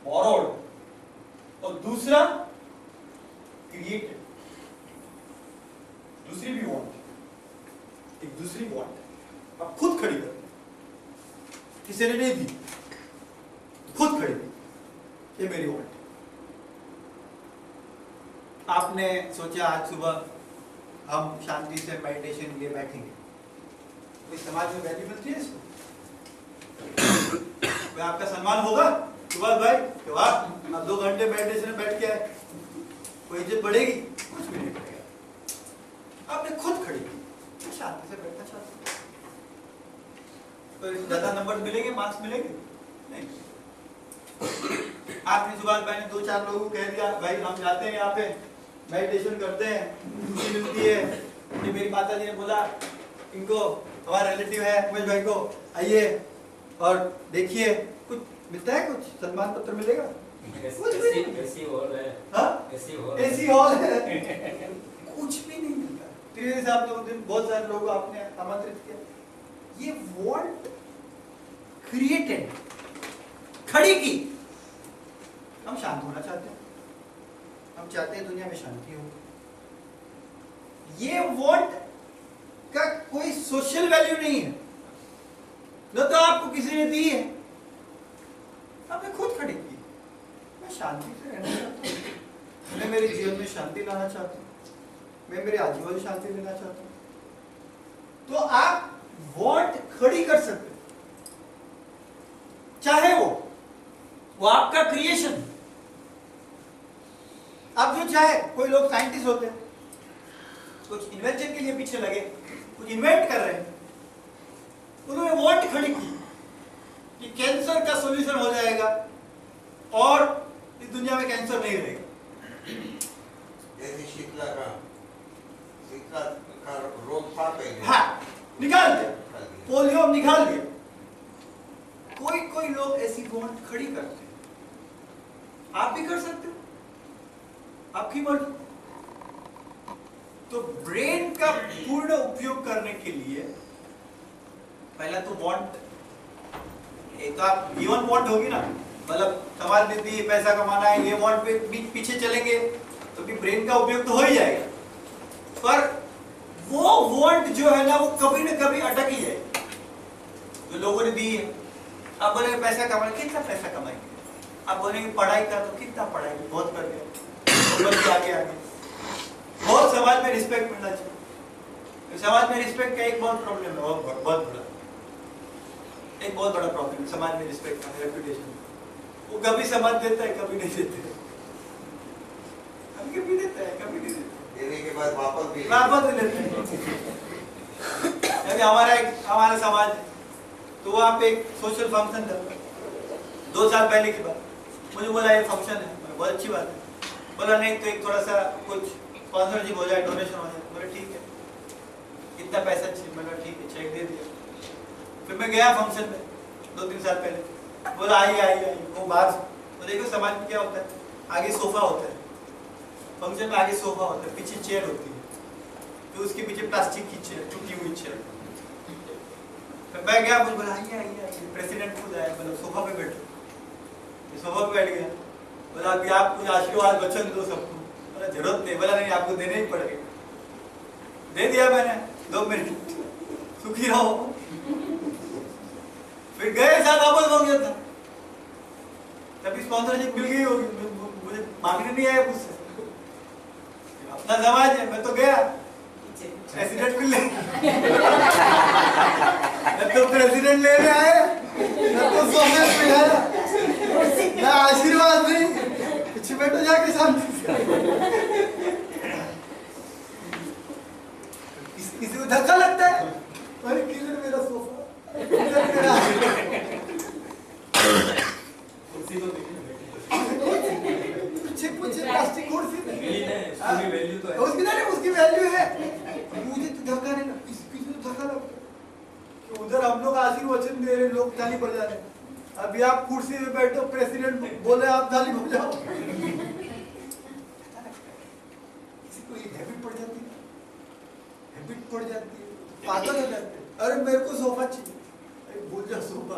borrowed, और दूसरा क्रिएटेड, दूसरी भी वांट, एक दूसरी वांट आप खुद खड़ी करते, किसी ने नहीं दी, खुद खड़ी, ये मेरी वांट। आपने सोचा आज सुबह हम शांति से मेडिटेशन के लिए बैठेंगे, कोई समाज में वैल्यू मिलती है इसको? कोई आपका सम्मान होगा? सुभाष भाई वाह, आप 2 घंटे मेडिटेशन में बैठ के आए, कोई इज्जत बढ़ेगी? कुछ भी नहीं बढ़ेगा। आपने खुद खड़ी की, शांति से बैठना चाहते हैं, तो ज्यादा नंबर मिलेंगे, मार्क्स मिलेंगे नहीं। आपने सुभाष भाई ने 2-4 लोगों को कह दिया भाई हम जाते हैं यहाँ पे मेडिटेशन करते हैं, खुशी मिलती है, ये मेरी माता जी ने बोला इनको, हमारा रिलेटिव है उमेश भाई को, आइए और देखिए, कुछ मिलता है, कुछ सम्मान पत्र मिलेगा? ऐसी हॉल है, ऐसी हॉल है, कुछ भी नहीं मिलता। धीरे से आप लोगों ने बहुत सारे लोगों को आपने आमंत्रित किया, ये वांट क्रिएटेड, खड़ी की। हम शांत होना चाहते हैं, हम चाहते हैं दुनिया में शांति हो। ये वांट का कोई सोशल वैल्यू नहीं है, न तो आपको किसी ने दी है, आपने खुद खड़ी की। मैं शांति से रहना चाहता हूँ, मैं मेरे जीवन में शांति लाना चाहता हूँ, मैं मेरे आजीवन शांति लेना चाहता हूँ, तो आप वांट खड़ी कर सकते हो, चाहे वो आपका क्रिएशन। आप जो चाहे, कोई लोग साइंटिस्ट होते हैं, कुछ इन्वेंशन के लिए पीछे लगे, कुछ इन्वेंट कर रहे हैं, उन्होंने वांट खड़ी की कि कैंसर का सॉल्यूशन हो जाएगा और इस दुनिया में कैंसर नहीं रहेगा। जैसे शीतला का रोग था पहले, हाँ, निकाल दिया, पोलियो निकाल दिया। कोई लोग ऐसी वांट खड़ी करते हैं, आप भी कर सकते हो, आपकी मर्जी। तो ब्रेन का पूर्ण उपयोग करने के लिए पहला तो वांट, एक तो आप गिवन वांट होगी ना, मतलब समाज में दी पैसा कमाना है, ये वांट पे पीछे चलेंगे तो भी ब्रेन का उपयोग तो हो ही जाएगा, पर वो वांट जो है ना, वो कभी ना कभी अटक ही जाएगी। जो लोगों ने दी है, आप बोलेंगे पैसा कमाए, कितना पैसा कमाएंगे? आप बोलेंगे पढ़ाई का, तो कितना पढ़ाई, बहुत कर दिया, आगे बहुत समाज में रिस्पेक्ट मिलना चाहिए। समाज में रिस्पेक्ट का एक बहुत प्रॉब्लम है, बहुत बड़ा, एक बहुत बड़ा प्रॉब्लम समाज में रिस्पेक्ट का, रेपुटेशन। वो कभी समाज देता है, कभी नहीं देते, कभी देता है, कभी नहीं देता, देने के बाद वापस भी लेते हैं। अभी हमारा समाज, तो वहाँ पे एक सोशल फंक्शन था 2 साल पहले की बात, मुझे बोला ये फंक्शन है, बहुत अच्छी बात है, बोला नहीं तो एक थोड़ा सा कुछ स्पॉन्सरशिप हो जाए, डोनेशन हो जाए। बोले ठीक है, कितना पैसा चाहिए? मैंने ठीक है, चेक दे दिया। फिर मैं गया फंक्शन में 2-3 साल पहले, बोला आइए, वो बाहर, तो देखो समाज में क्या होता है, आगे सोफा होता है, फंक्शन में आगे सोफा होता है, पीछे चेयर होती है, तो उसके पीछे प्लास्टिक की चेयर, टूटी हुई चेयर। मैं गया, मुझे बोला आइए, प्रेसिडेंट खुद आया, मतलब सोफा पे बैठो, सोफा पे बैठ गया, बोला अभी आप कुछ आशीर्वाद वचन दो सबको। बोला जरूरत नहीं, बोला नहीं आपको देने ही पड़ेगा। दे दिया मैंने, 2 मिनट, सुखी रहो। फिर गए साथ वापस हो गया था, तभी स्पॉन्सरशिप मिल गई होगी, मुझे मांगने नहीं आया मुझसे, अपना समाज है। मैं तो गया प्रेसिडेंट को ले, तो प्रेसिडेंट लेने आए, तो सोफे पे बैठा, ना आशीर्वाद नहीं, पीछे बैठो जाके शांति से। किसी को धक्का लगता है, अरे किधर मेरा सोफा, किधर मेरा कुर्सी तो पीछे प्लास्टिक कुर्सी, उसकी वैल्यू है, मुझे तो धक्का नहीं लगता, किसी को धक्का लगता है। उधर हम लोग आशीर्वचन दे रहे, लोग ताली बजा रहे, अभी आप कुर्सी में बैठो, प्रेसिडेंट बोले आप ताली बजाओ। किसी को ये हैबिट पड़ जाती है, पागल हो जाते हैं। अरे मेरे को सोफा चाहिए, अरे भूल जा सोफा,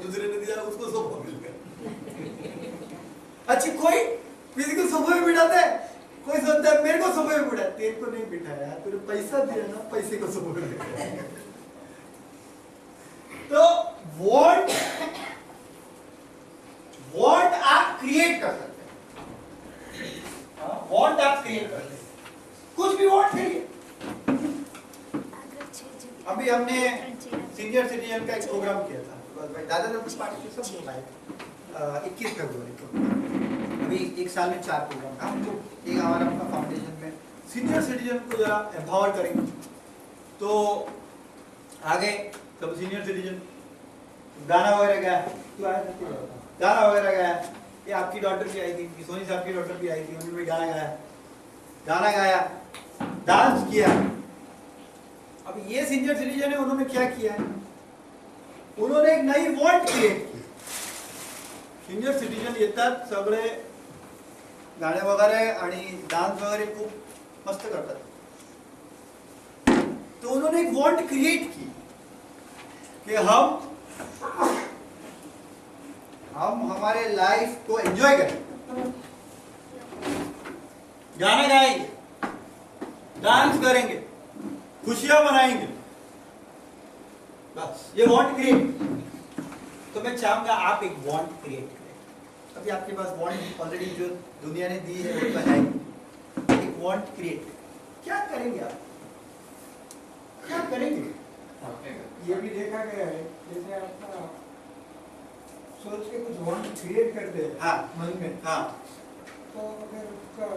दूसरे ने दिया अच्छी कोई फिजिकल सोफे में बिठाता है, कोई सोचता है मेरे को सोफे में बिठा, तेरे को नहीं बिठाया, तूने पैसा दिया ना, पैसे को सोफे में बिठाया। तो वांट आप क्रिएट कर सकते हैं, वांट आप क्रिएट कर सकते हैं, कुछ भी वांट करिए। अभी हमने सीनियर सिटीजन का एक प्रोग्राम किया था, दादा लोग पार्टी सब लोग आए, 21 फरवरी को। अभी एक साल में 4 प्रोग्राम था। हम लोग एक हमारा अपना फाउंडेशन में सीनियर सिटीजन को जरा एम्पावर करेंगे। तो आगे सब सीनियर सिटीजन गाना वगैरह गाया, तू आया था, गाना वगैरह गाया, ये आपकी डॉटर भी आई थी, सोनी साहब की डॉटर भी आई थी, उन्होंने भी गाना गाया, डांस किया। अब ये सीनियर सिटीजन है, उन्होंने क्या किया है, उन्होंने एक नई वांट क्रिएट की। सीनियर सिटीजन येतात सगळे गाणे वगैरे आणि डान्स वगैरे खूप मस्त करतात, तो उन्होंने एक वांट क्रिएट की कि हम हमारे लाइफ को एंजॉय करें, गाना गाएंगे, डांस करेंगे, खुशियां मनाएंगे, बस ये वांट क्रिएट। तो मैं चाहूंगा आप एक वांट क्रिएट करें। अभी आपके पास वांट ऑलरेडी जो दुनिया ने दी है वो तो है, एक वांट क्रिएट। क्या करेंगे आप, क्या करेंगे? ये भी देखा गया है, जैसे आप सोच के कुछ वांट क्रिएट करते हैं हाँ मन में, हाँ, तो अगर उसका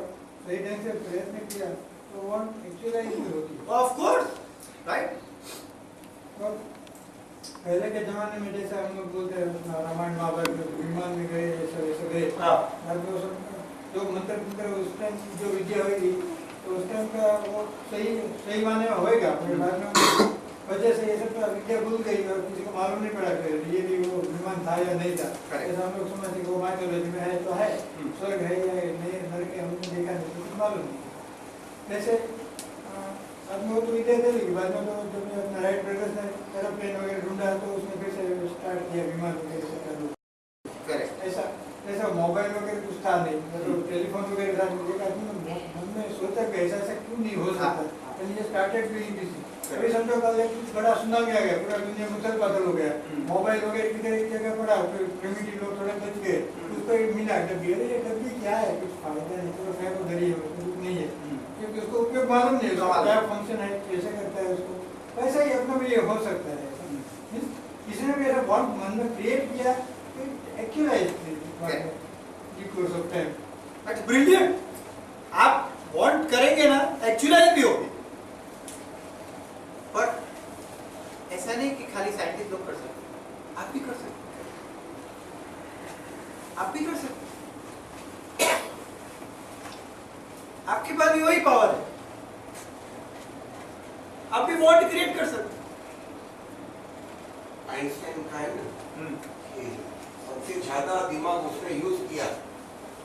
सही ढंग से प्रयत्न किया तो वांट एक्चुअलाइज भी होती है। Of course, right. और पहले के जमाने में जैसे हम लोग बोलते हैं रामायण महाभारत में विमान में गए, ऐसा वैसा गए, बाद में जो मंत्र उस टाइम जो विद्या होगी तो उस टाइम का वो सही माने में होएगा, फिर बाद में वजह से ये सब विद्या भूल गई और किसी को मालूम नहीं पड़ा कि ये भी वो विमान था या नहीं था। ऐसा हम लोग समझते कि वो माइथोलॉजी में है तो है, स्वर्ग है या नहीं, नरक है हमने देखा नहीं, कुछ मालूम नहीं। वैसे आदमी वो तो विद्या दे लेगी, बाद में तो जब मैं अपना राइट ब्रदर्स ने एरोप्लेन वगैरह ढूंढा तो उसने फिर से स्टार्ट किया विमान वगैरह से। ऐसा मोबाइल वगैरह कुछ था नहीं, मतलब टेलीफोन वगैरह था, हमने सोचा कि ऐसा क्यों नहीं हो सकता, ये स्टार्टेड डूइंग दिस। अभी समझो कल कुछ बड़ा सुनामी आ गया, पूरा दुनिया मुसल पागल हो गया, मोबाइल वगैरह किधर एक जगह पड़ा, फिर प्रिमिटिव लोग थोड़े बच गए, उसको एक मिला डब्बी, अरे ये डब्बी क्या है, कुछ फायदा नहीं, तो फेंको धरी है, कुछ नहीं है, क्योंकि उसको उपयोग मालूम नहीं, उसका क्या फंक्शन है, कैसे करता है उसको। वैसा ही अपना भी ये हो सकता है, किसी ने भी ऐसा वांट मन में क्रिएट किया, actualise course of time. That's brilliant. आप वांट करेंगे ना, एक्चुअलाइज भी होगी। पर ऐसा नहीं कि खाली साइंटिस्ट लोग कर सकते, आप भी कर सकते, आप भी कर सकते, आपके पास भी वही पावर है, आप भी वांट क्रिएट कर सकते। आइंस्टाइन का है ना कि सबसे ज्यादा दिमाग उसने यूज किया,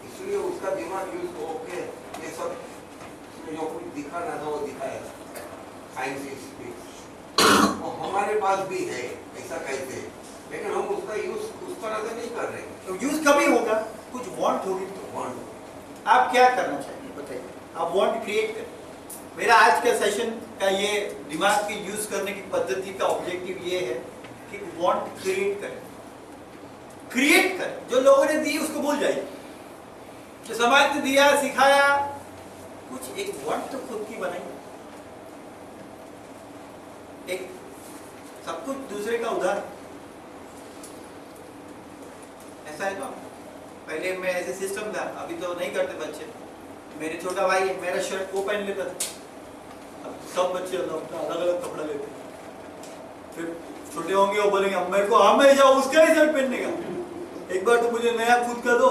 इसलिए उसका दिमाग यूज होके ये सब जो कुछ दिखाना था वो दिखाएगा। साइंस तो हमारे पास भी है, ऐसा कहते हैं, लेकिन हम उसका यूज उस तरह से नहीं कर रहे। तो यूज कभी होगा, कुछ वांट होगी तो वांट। आप क्या करना चाहिए बताइए, आप वांट क्रिएट करें। मेरा आज के सेशन का ये दिमाग की यूज करने की पद्धति का ऑब्जेक्टिव ये है कि वांट क्रिएट करें, क्रिएट करें। जो लोगों ने दी उसको भूल जाइए, जो समाज ने दिया सिखाया, कुछ एक वांट तो खुद की बनाइए। एक सब कुछ दूसरे का उधार, ऐसा है ना। पहले मैं ऐसे सिस्टम था, अभी तो नहीं करते बच्चे। मेरे छोटा भाई मेरा शर्ट वो पहन लेता था, अब सब बच्चे अपना अलग अलग कपड़ा लेते। फिर छोटे होंगे वो बोलेंगे अब मेरे को हमेशा उसका ही शर्ट पहनने का, एक बार तो मुझे नया खुद का दो।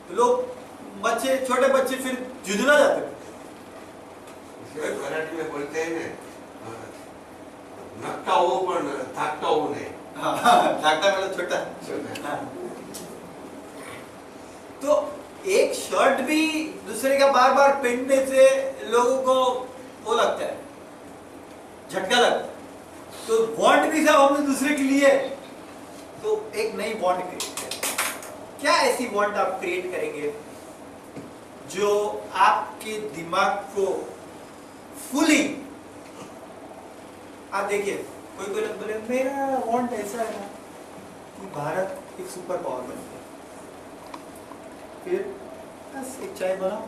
तो लोग बच्चे, छोटे बच्चे फिर झुंझुला जाते। मराठी में बोलते हैं ना, नकटा हो पण थाकता हो नहीं। थाकता मतलब छोटा। तो एक शर्ट भी दूसरे का बार बार पहनने से लोगों को वो लगता है, झटका लगता है। तो वांट भी सब हमने दूसरे के लिए, तो एक नई वांट क्रिएट करें। क्या ऐसी वांट आप क्रिएट करेंगे जो आपके दिमाग को फुली, आप देखिए कोई कोई लोग बोले मेरा वांट ऐसा है ना कि भारत एक सुपर पावर बन जाए, फिर बस एक चाय बनाओ,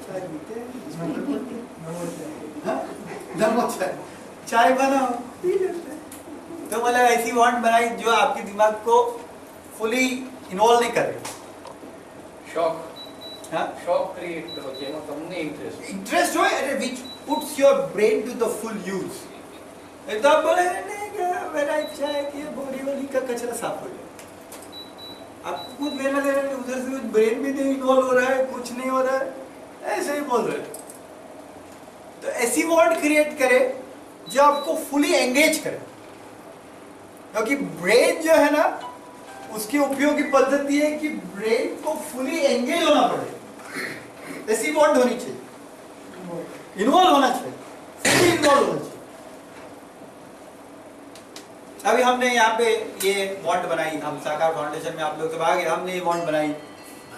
चाय पीते नमक चाय, चाय बनाओ पी लेते हैं। तो मतलब ऐसी वांट बनाई जो आपके दिमाग को फुली इन्वॉल्व नहीं कर रही। શોખ हाँ શોખ ક્રિએટ કરો જેમાં તમને ઇન્ટરેસ્ટ इंटरेस्ट हो which puts your brain to the full use. तो आप बोले नहीं क्या मेरा इच्छा है कि ये बोरीवली का कचरा साफ हो जाए, आपको कुछ लेना देना नहीं, उधर से कुछ ब्रेन भी नहीं इन्वॉल्व हो रहा है, कुछ नहीं हो रहा है, ऐसे ही बोल रहे हैं। तो ऐसी वांट क्रिएट करे जो आपको फुली एंगेज करे, क्योंकि ब्रेन जो है ना उसकी उपयोग की पद्धति है कि ब्रेन को फुली एंगेज होना पड़ेगा, ऐसी वांट होनी चाहिए, इन्वॉल्व होना चाहिए, फुली इन्वॉल्व होना चाहिए। अभी हमने यहाँ पे ये वांट बनाई, हम साकार फाउंडेशन में आप लोग सब आ गए, हमने ये वांट बनाई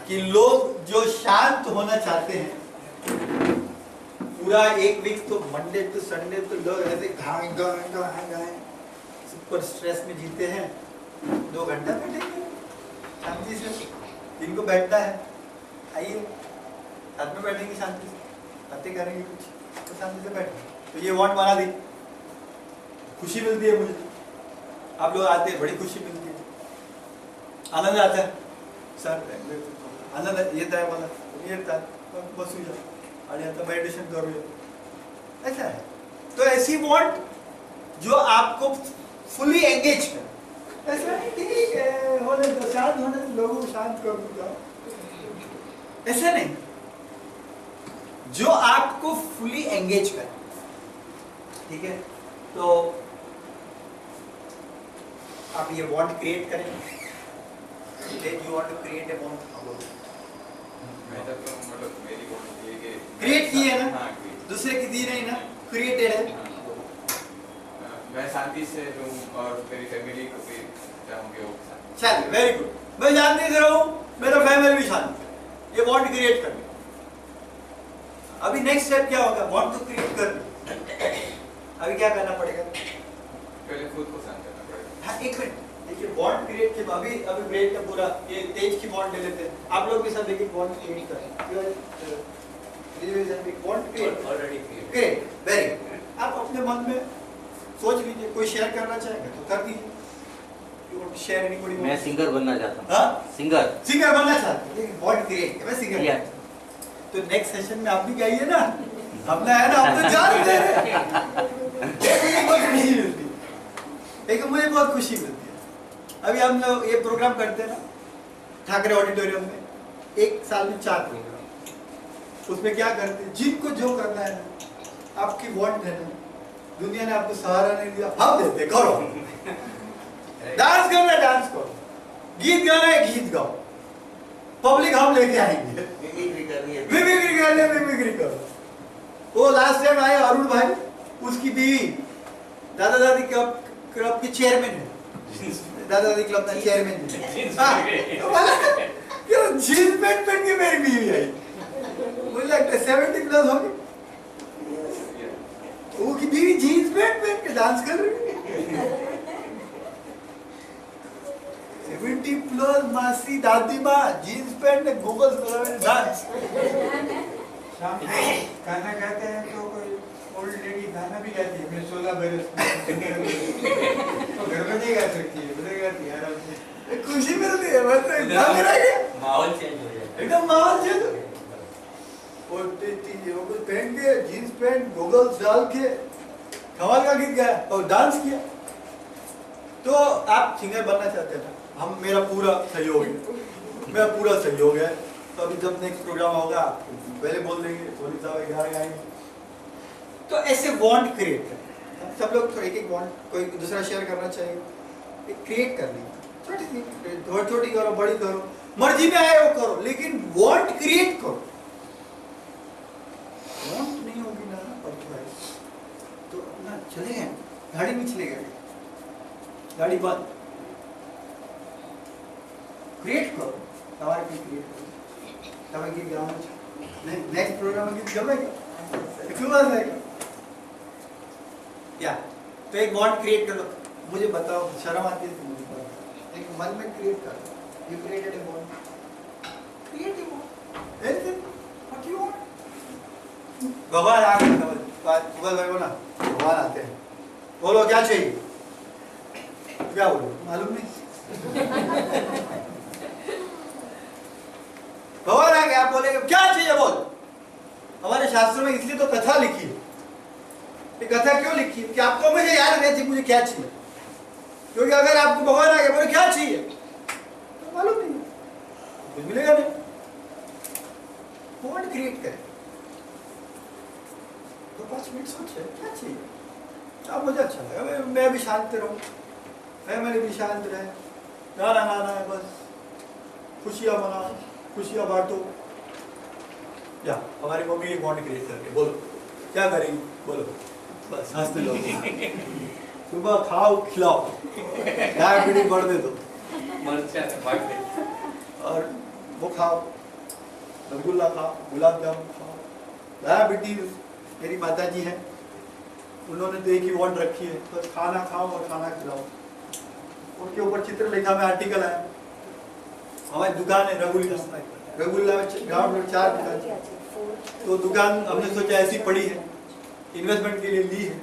कि लोग जो शांत होना चाहते हैं, पूरा एक वीक तो मंडे टू संडे तो लोग ऐसे गाएं सुपर स्ट्रेस में जीते हैं, 2 घंटा बैठेंगे शांति से, जिनको बैठता है आइए साथ में बैठेंगे शांति से, बातें करेंगे कुछ तो शांति से बैठे। तो ये वांट बना दी, खुशी मिलती है मुझे, आप लोग आते हैं बड़ी खुशी मिलती है, आनंद आता है सर, आनंद येता है मला येतात बसू जा आणि आता मेडिटेशन करूया, ऐसा है। तो ऐसी वांट जो आपको फुली एंगेज करे, ऐसा नहीं ठीक है होने दो, शांत होने दो, लोगों को शांत कर दो, ऐसा नहीं, जो आपको फुली एंगेज करे, ठीक है। तो आप ये वांट क्रिएट करें, you want to create a want, मैं तो मतलब मेरी वांट ये कि क्रिएट की है ना, हाँ, दूसरे की दी नहीं ना, क्रिएटेड है। मैं शांति से रहूं और मेरी फैमिली को भी चाहूंगी वो शांति। चलिए वेरी गुड, मैं शांति से रहूं, मेरा फैमिली भी शांति, ये वांट क्रिएट कर लिया। अभी नेक्स्ट स्टेप क्या होगा, वांट टू क्रिएट कर लिया, अभी क्या करना पड़ेगा, पहले खुद को शांत करना पड़ेगा। हाँ एक मिनट देखिए, वांट क्रिएट के अभी ब्रेन का पूरा ये तेज की वांट ले लेते हैं, आप लोग भी सब देखिए वांट क्रिएट करें, want create already create, very good. आप अपने मन में सोच लीजिए, कोई शेयर करना चाहेगा तो कर दीजिए, शेयर एनीबॉडी। मैं सिंगर बनना चाहता हूँ। हाँ सिंगर बनना चाहते हैं, वांट क्रिएट मैं सिंगर। तो नेक्स्ट सेशन में आप भी गाइए ना, अपना है ना, आप तो जान दे रहे हैं। बहुत खुशी मिलती है, लेकिन मुझे बहुत खुशी मिलती है। अभी हम लोग ये प्रोग्राम करते हैं ना ठाकरे ऑडिटोरियम में, 1 साल में 4 प्रोग्राम, उसमें क्या करते हैं, जिनको जो करना है ना, आपकी वांट है ना, दुनिया ने आपको सहारा नहीं दिया, हम देते, करो। डांस करना है डांस करो, गीत गाना है गीत गाओ, पब्लिक हम लेके आएंगे, मिमिक्री करनी है, मिमिक्री करनी है मिमिक्री करो। वो लास्ट टाइम आए अरुण भाई, उसकी बीवी दादा दादी क्लब की चेयरमैन है, दादा दादी क्लब का चेयरमैन है, जीन्स पैंट पहन के मेरी बीवी आई, मुझे लगता है 70 प्लस होगी, वो की बीवी जीन्स पैंट पहन के डांस कर रही है, 70 प्लस मासी दादी माँ जीन्स पैंट में गूगल डांस। शाम को गाना गाते हैं तो कोई ओल्ड लेडी गाना भी गाती है, मैं 16 बरस तो घर में नहीं गा सकती है, उधर गाती है आराम से, खुशी मिलती है, मतलब माहौल चेंज हो जाए, एकदम माहौल चेंज हो गया। और वो कुछ पहन के जीन्स पैंट गूगल्स डाल के कमाल का गीत गाया और डांस किया। तो आप सिंगर बनना चाहते हैं ना, हम मेरा पूरा सहयोग है, मेरा पूरा सहयोग है। तो अभी जब नेक्स्ट प्रोग्राम होगा पहले बोल देंगे सोनी साहब गाने गाएंगे। तो ऐसे वांट क्रिएट करें, सब लोग तो एक वांट कोई दूसरा शेयर करना चाहिए, क्रिएट कर लीजिए, छोटी सी छोटी करो बड़ी करो, मर्जी में आए वो करो, लेकिन वांट क्रिएट करो। वांट नहीं होगी ना तो अपना चले गए, गाड़ी में चले गए, गाड़ी बंद, ક્રિએટ કરો તમારે કંઈ ક્રિએટ કરો તમે ગીત ગાવાનું છે નેક્સ્ટ પ્રોગ્રામ में गीत गमेगा क्यों ना गाएगा या तो एक बॉन्ड क्रिएट करो मुझे बताओ शर्म आती है तो मुझे बताओ एक मन में क्रिएट करो you created a bond create a bond anything what you want भगवान आ गए गूगल भाई बोला भगवान आते हैं बोलो क्या चाहिए क्या बोलो मालूम नहीं भगवान आ गया आप बोलेंगे क्या चाहिए बोल हमारे शास्त्रों में इसलिए तो कथा लिखी है ये कथा क्यों लिखी है कि आपको मुझे याद रहना चाहिए मुझे क्या चाहिए क्योंकि अगर आपको भगवान आ गया बोले क्या चाहिए तो मालूम नहीं कुछ मिलेगा नहीं बॉन्ड क्रिएट करें तो 5 मिनट सोचे क्या चाहिए अब मुझे अच्छा लगा मैं भी शांत रहूं फैमिली भी शांत रहे गाना गाना है बस खुशियां मनाओ खुशियां बांटो या हमारी मम्मी एक बॉन्ड क्रिएट करके बोलो क्या करेगी बोलो बस हंसने लो सुबह खाओ खिलाओ डायबिटीज बढ़ने दो और वो खाओ रसगुल्ला खाओ गुलाब जामुन खाओ डायबिटीज मेरी माता जी हैं उन्होंने तो एक ही बॉन्ड रखी है बस खाना खाओ और खाना खिलाओ उनके ऊपर चित्रलेखा में आर्टिकल आया हमारी दुकान है रगुल्ला में ग्राउंड में 4 दुकान तो दुकान हमने सोचा ऐसी पड़ी है इन्वेस्टमेंट के लिए ली है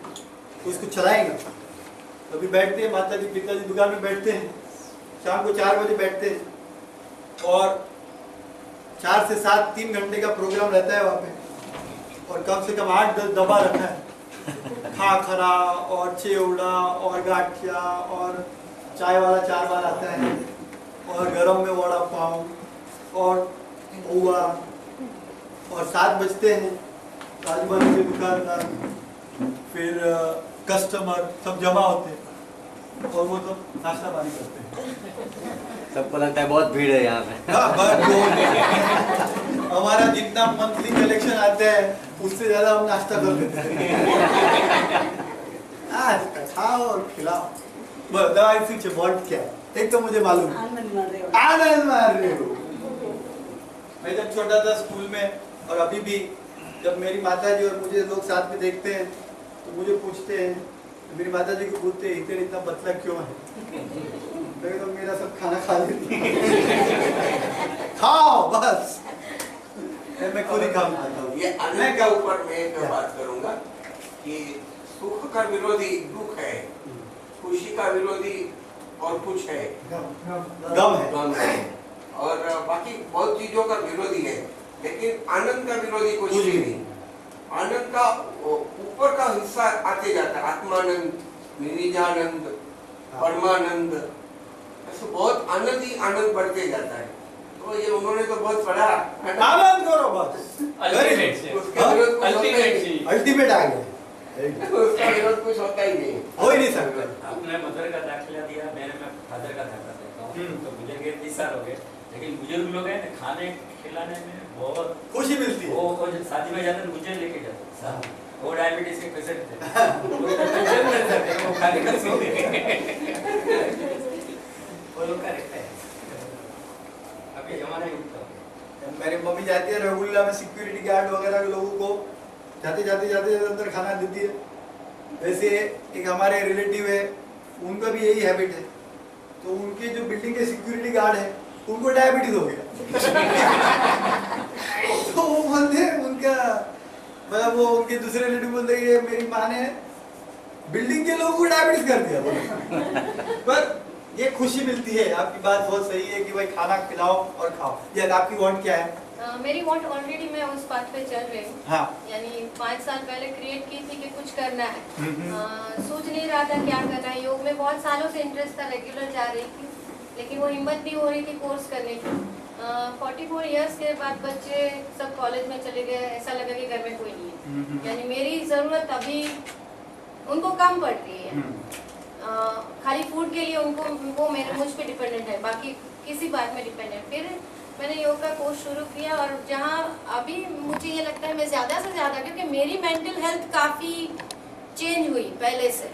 तो उसको चलाएगा तो अभी बैठते हैं माता जी पिताजी दुकान में बैठते हैं शाम को 4 बजे बैठते हैं और 4 से 7 3 घंटे का प्रोग्राम रहता है वहाँ पे और कम से कम 8-10 दबा रखा है खाखरा और चिवड़ा और गाठिया और चाय वाला 4 बार आता है और घरों में वड़ा पाव और हुआ और 7 बजते हैं आजू बाजू के दुकानदार फिर कस्टमर सब जमा होते हैं और वो तो नाश्ता पानी करते हैं सबको लगता है बहुत भीड़ है यहाँ पे हमारा जितना मंथली कलेक्शन आता है उससे ज्यादा हम नाश्ता कर लेते हैं खाओ और खिलाओ बताओ इसी बॉन्ड क्या है एक तो मुझे मालूम आनंद मार रहे हो मैं जब छोटा था स्कूल में और अभी भी जब मेरी माता जी और मुझे लोग साथ में देखते हैं तो मुझे पूछते हैं मेरी माता जी को पूछते हैं इतना पतला क्यों है तो मेरा सब खाना खा लेती खाओ बस मैं खुद ही काम खाता हूँ ये आनंद के ऊपर मैं एक बात करूंगा कि सुख का विरोधी दुख है खुशी का विरोधी और कुछ है गम है और बाकी बहुत चीजों का विरोधी है लेकिन आनंद का विरोधी कुछ भी नहीं आनंद का ऊपर का हिस्सा आते जाता है आत्मानंद निजानंद परमानंद ऐसे बहुत आनंद ही आनंद बढ़ते जाता है तो ये उन्होंने तो बहुत पढ़ा आनंद करो बस अल्टीमेट आ गया उसका विरोध कुछ होता ही नहीं हो ही नहीं सकता आपने मदर का दाखिला दिया मैंने मैं फादर का दाखिला देता हूँ तो मुझे 30 साल हो गए लेकिन बुजुर्ग लोग हैं खाने खिलाने में बहुत खुशी मिलती है वो शादी में जाते मुझे लेके जाते वो डायबिटीज के पेशेंट थे वो खाने का सो वो लोग का रहता है अभी जमाना ही उठता मेरी मम्मी जाती है रघुल्ला में सिक्योरिटी गार्ड वगैरह लोगों को जाते अंदर खाना देती है वैसे एक हमारे रिलेटिव है उनका भी यही हैबिट है तो उनके जो बिल्डिंग के सिक्योरिटी गार्ड है उनको डायबिटीज हो गया तो वो बोलते हैं उनका मतलब वो उनके दूसरे रिलेटिव बोलते हैं मेरी माँ ने बिल्डिंग के लोगों को डायबिटीज कर दिया पर ये खुशी मिलती है आपकी बात बहुत सही है कि भाई खाना खिलाओ और खाओ ये आपकी वांट क्या है मेरी वांट ऑलरेडी मैं उस पाथ पे चल रही हूँ हाँ। यानी 5 साल पहले क्रिएट की थी कि कुछ करना है सोच नहीं रहा था क्या करना है योग में बहुत सालों से इंटरेस्ट था रेगुलर जा रही थी लेकिन वो हिम्मत नहीं हो रही थी कोर्स करने की 44 इयर्स के बाद बच्चे सब कॉलेज में चले गए ऐसा लगा कि घर में कोई नहीं है यानी मेरी जरूरत अभी उनको कम पड़ रही है खाली फूड के लिए उनको वो मेरे मुझ पे डिपेंडेंट है बाकी किसी बात में डिपेंडेंट फिर मैंने योग का कोर्स शुरू किया और जहाँ अभी मुझे ये लगता है मैं ज़्यादा से ज़्यादा क्योंकि मेरी मेंटल हेल्थ काफ़ी चेंज हुई पहले से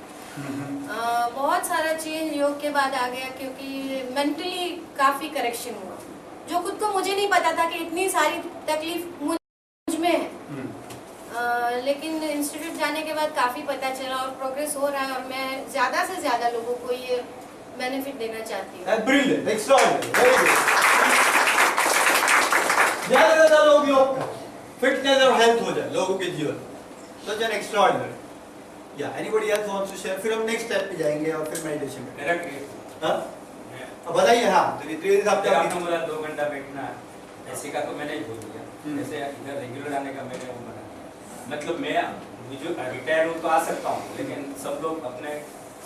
बहुत सारा चेंज योग के बाद आ गया, क्योंकि मेंटली काफ़ी करेक्शन हुआ, जो खुद को मुझे नहीं पता था कि इतनी सारी तकलीफ मुझ में है। लेकिन इंस्टीट्यूट जाने के बाद काफ़ी पता चला और प्रोग्रेस हो रहा है, और मैं ज़्यादा से ज़्यादा लोगों को ये बेनिफिट देना चाहती हूँ। Brilliant, extraordinary, very good. ज़्यादा से ज़्यादा लोग योग करें, फिटनेस और हेल्थ हो जाए लोगों के जीवन। Such an extraordinary. या anybody else wants to share? फिर हम नेक्स्ट स्टेप पे जाएंगे और फिर मेडिटेशन में। मेरा क्रिएट हाँ, अब बताइए। हाँ, त्रिवेदी साहब जब का आपने बोला 2 घंटा बैठना है, ऐसे का तो मैंने ही बोल दिया, जैसे इधर रेगुलर आने का मैंने वो बना दिया। मतलब मैं जो रिटायर हूँ तो आ सकता हूँ, लेकिन सब लोग अपने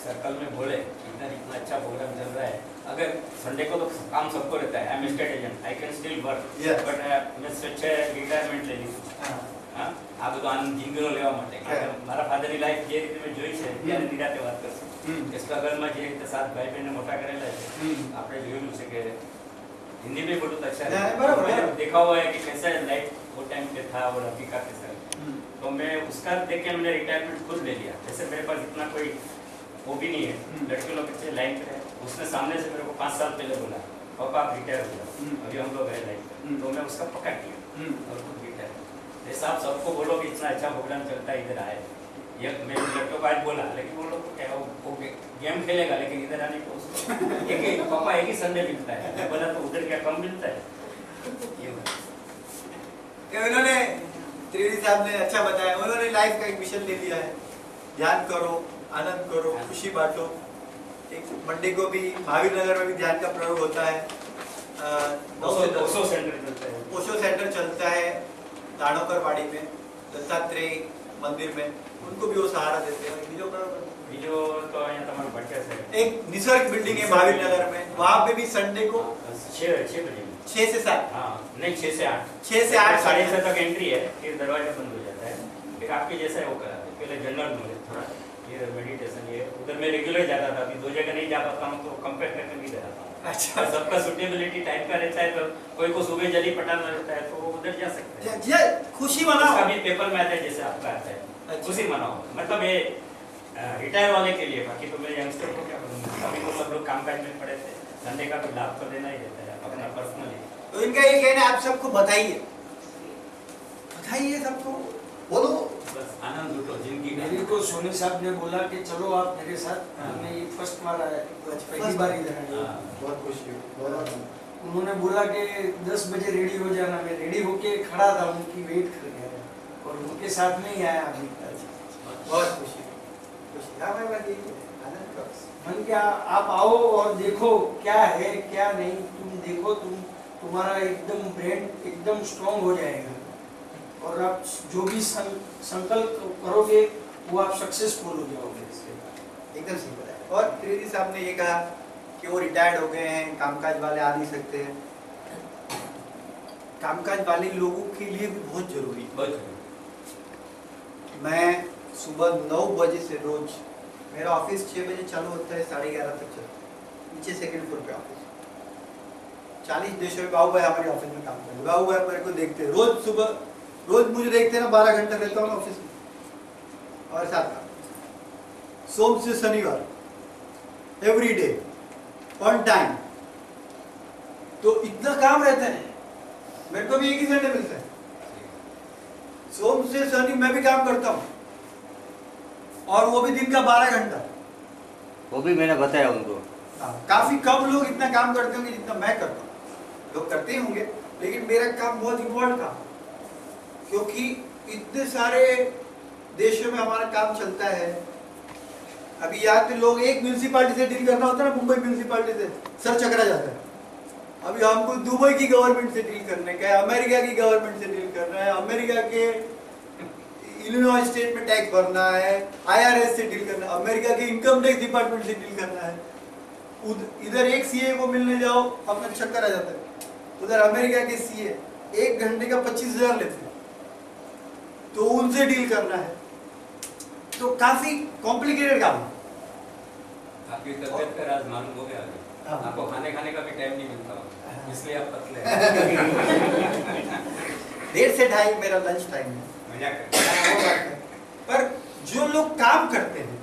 सर्कल में बोले कि इधर इतना अच्छा प्रोग्राम चल रहा है, अगर संडे को तो काम सबको रहता है, I am state agent, I can still work, but मैं स्वेच्छा रिटायरमेंट ले ली। હા આ બધું આનંદ જિંદગીનો લેવા માટે મારા ફાધરની લાઈફ જે રીતે મેં જોઈ છે ત્યારે નિરાતે વાત કરશું કે સ્ટ્રગલમાં જે રીતે 7 ભાઈ બહેનને મોટા કરેલા છે આપણે જોયેલું છે કે हिंदी में बोलूँ तो अच्छा है, मैंने देखा हुआ है कि कैसा लाइफ वो टाइम पे था और अभी का कैसा है, तो मैं उसका देख के मैंने रिटायरमेंट खुद ले लिया। जैसे मेरे पास इतना कोई वो भी नहीं है, लड़के लोग अच्छे लाइन पे है, उसने सामने से मेरे को 5 साल पहले बोला पापा आप रिटायर हो जाओ, अभी हम लोग है लाइन पे, तो मैं उसका पकड़ लिया और खुद रिटायर। जैसे आप सबको बोलो कि इतना अच्छा प्रोग्राम चलता है इधर आए, ये मैं लड़कों को आज बोला, लेकिन वो लोग क्या वो गेम खेलेगा, लेकिन इधर आने को उसको एक पापा एक ही संडे मिलता है, मैं बोला तो उधर क्या कम मिलता है। ये उन्होंने त्रिवेदी साहब ने अच्छा बताया, उन्होंने लाइफ का एक मिशन ले लिया है, ध्यान करो, आनंद करो, खुशी बांटो। एक मंडे को भी महावीर नगर में भी ध्यान का प्रयोग होता है, ओशो सेंटर चलता है, ओशो सेंटर चलता है दाणोकर वाड़ी में, दत्तात्रेय मंदिर में, उनको भी वो सहारा देते हैं। बीजो तो यहाँ तमाम बढ़िया से एक निसर्ग बिल्डिंग है महावीर नगर में, वहाँ पे भी संडे को 6 बजे 6 से 7, हाँ नहीं 6 से 8, 6 से 8 6:30 तक एंट्री है, फिर दरवाजा बंद हो जाता है, फिर आपके जैसा है वो कराते हैं। पहले जनरल नॉलेज थोड़ा ये मेडिटेशन, ये उधर मैं रेगुलर जाता था, अभी 2 जगह नहीं जा पाता हूँ तो कंपेयर करके नहीं जाता हूँ। अच्छा, सबका सुटेबिलिटी टाइप का रहता है, तो कोई को सुबह जल्दी पटाना रहता है तो वो उधर जा सकते हैं। ये खुशी मनाओ, कभी पेपर में आता है जैसे आपका आता है, खुशी मनाओ, मतलब ये रिटायर वाले के लिए। बाकी तो मेरे यंगस्टर को क्या करूँगा, अभी तो सब लोग कामकाज में पड़े थे, संडे का भी लाभ तो देना ही रहता है अपना पर्सनली। तो इनका ये कहना है आप सबको बताइए सबको, बोलो बस आनंद उठो जिंदगी में। मेरे को सोनी साहब ने बोला कि चलो आप मेरे साथ, मैं ये फर्स्ट मारा है, पहली बार इधर आया, बहुत खुशी हुई। उन्होंने बोला कि 10 बजे रेडी हो जाना, मैं रेडी होके खड़ा था, उनकी वेट कर गया और उनके साथ में ही आया अभी। बहुत खुशी। मन क्या आप आओ और देखो क्या है क्या नहीं, तुम देखो, तुम्हारा एकदम ब्रेन एकदम स्ट्रॉन्ग हो जाएगा और आप जो भी संकल्प करोगे वो आप सक्सेसफुल हो जाओगे। एकदम सही बताया। और त्रिवेदी साहब ने ये कहा कि वो रिटायर्ड हो गए हैं, कामकाज वाले आ नहीं सकते हैं, कामकाज वाले लोगों के लिए भी बहुत जरूरी है। मैं सुबह 9 बजे से रोज, मेरा ऑफिस 6 बजे चालू होता है, 11:30 तक चलता है, नीचे सेकंड फ्लोर पे ऑफिस। 40 देशों में बाबू भाई हमारे ऑफिस में काम करते हैं, बाबू भाई मेरे को देखते हैं रोज सुबह, रोज मुझे देखते हैं ना, 12 घंटा रहता हूँ ऑफिस में और साथ सोम से शनिवार एवरी डे ऑन टाइम। तो इतना काम रहता है, मेरे को भी एक ही संडे मिलता है, सोम से शनि मैं भी काम करता हूँ और वो भी दिन का 12 घंटा। वो भी मैंने बताया उनको। काफी कम लोग इतना काम करते होंगे जितना मैं करता हूँ, लोग करते ही होंगे, लेकिन मेरा काम बहुत इम्पोर्टेंट काम, क्योंकि इतने सारे देशों में हमारा काम चलता है। अभी यहाँ पे लोग एक म्यूनसिपालिटी से डील करना होता है ना, मुंबई म्यूनसिपालिटी से सर चकरा जाता है। अभी हमको दुबई की गवर्नमेंट से डील करने का है, अमेरिका की गवर्नमेंट से डील करना है, अमेरिका के इलिनॉय स्टेट में टैक्स भरना है, IRS से डील करना है, अमेरिका के इनकम टैक्स डिपार्टमेंट से डील करना है। इधर एक CA को मिलने जाओ अपना चक्कर आ जाता है, उधर अमेरिका के CA 1 घंटे का 25,000 लेते हैं, तो उनसे डील करना है, तो काफी कॉम्प्लिकेटेड काम है। आपकी तबियत का राज मालूम हो गया, आपको खाने का भी टाइम नहीं मिलता, इसलिए आप पतले हैं। 1:30 से 2:30 मेरा लंच टाइम है। पर जो लोग काम करते हैं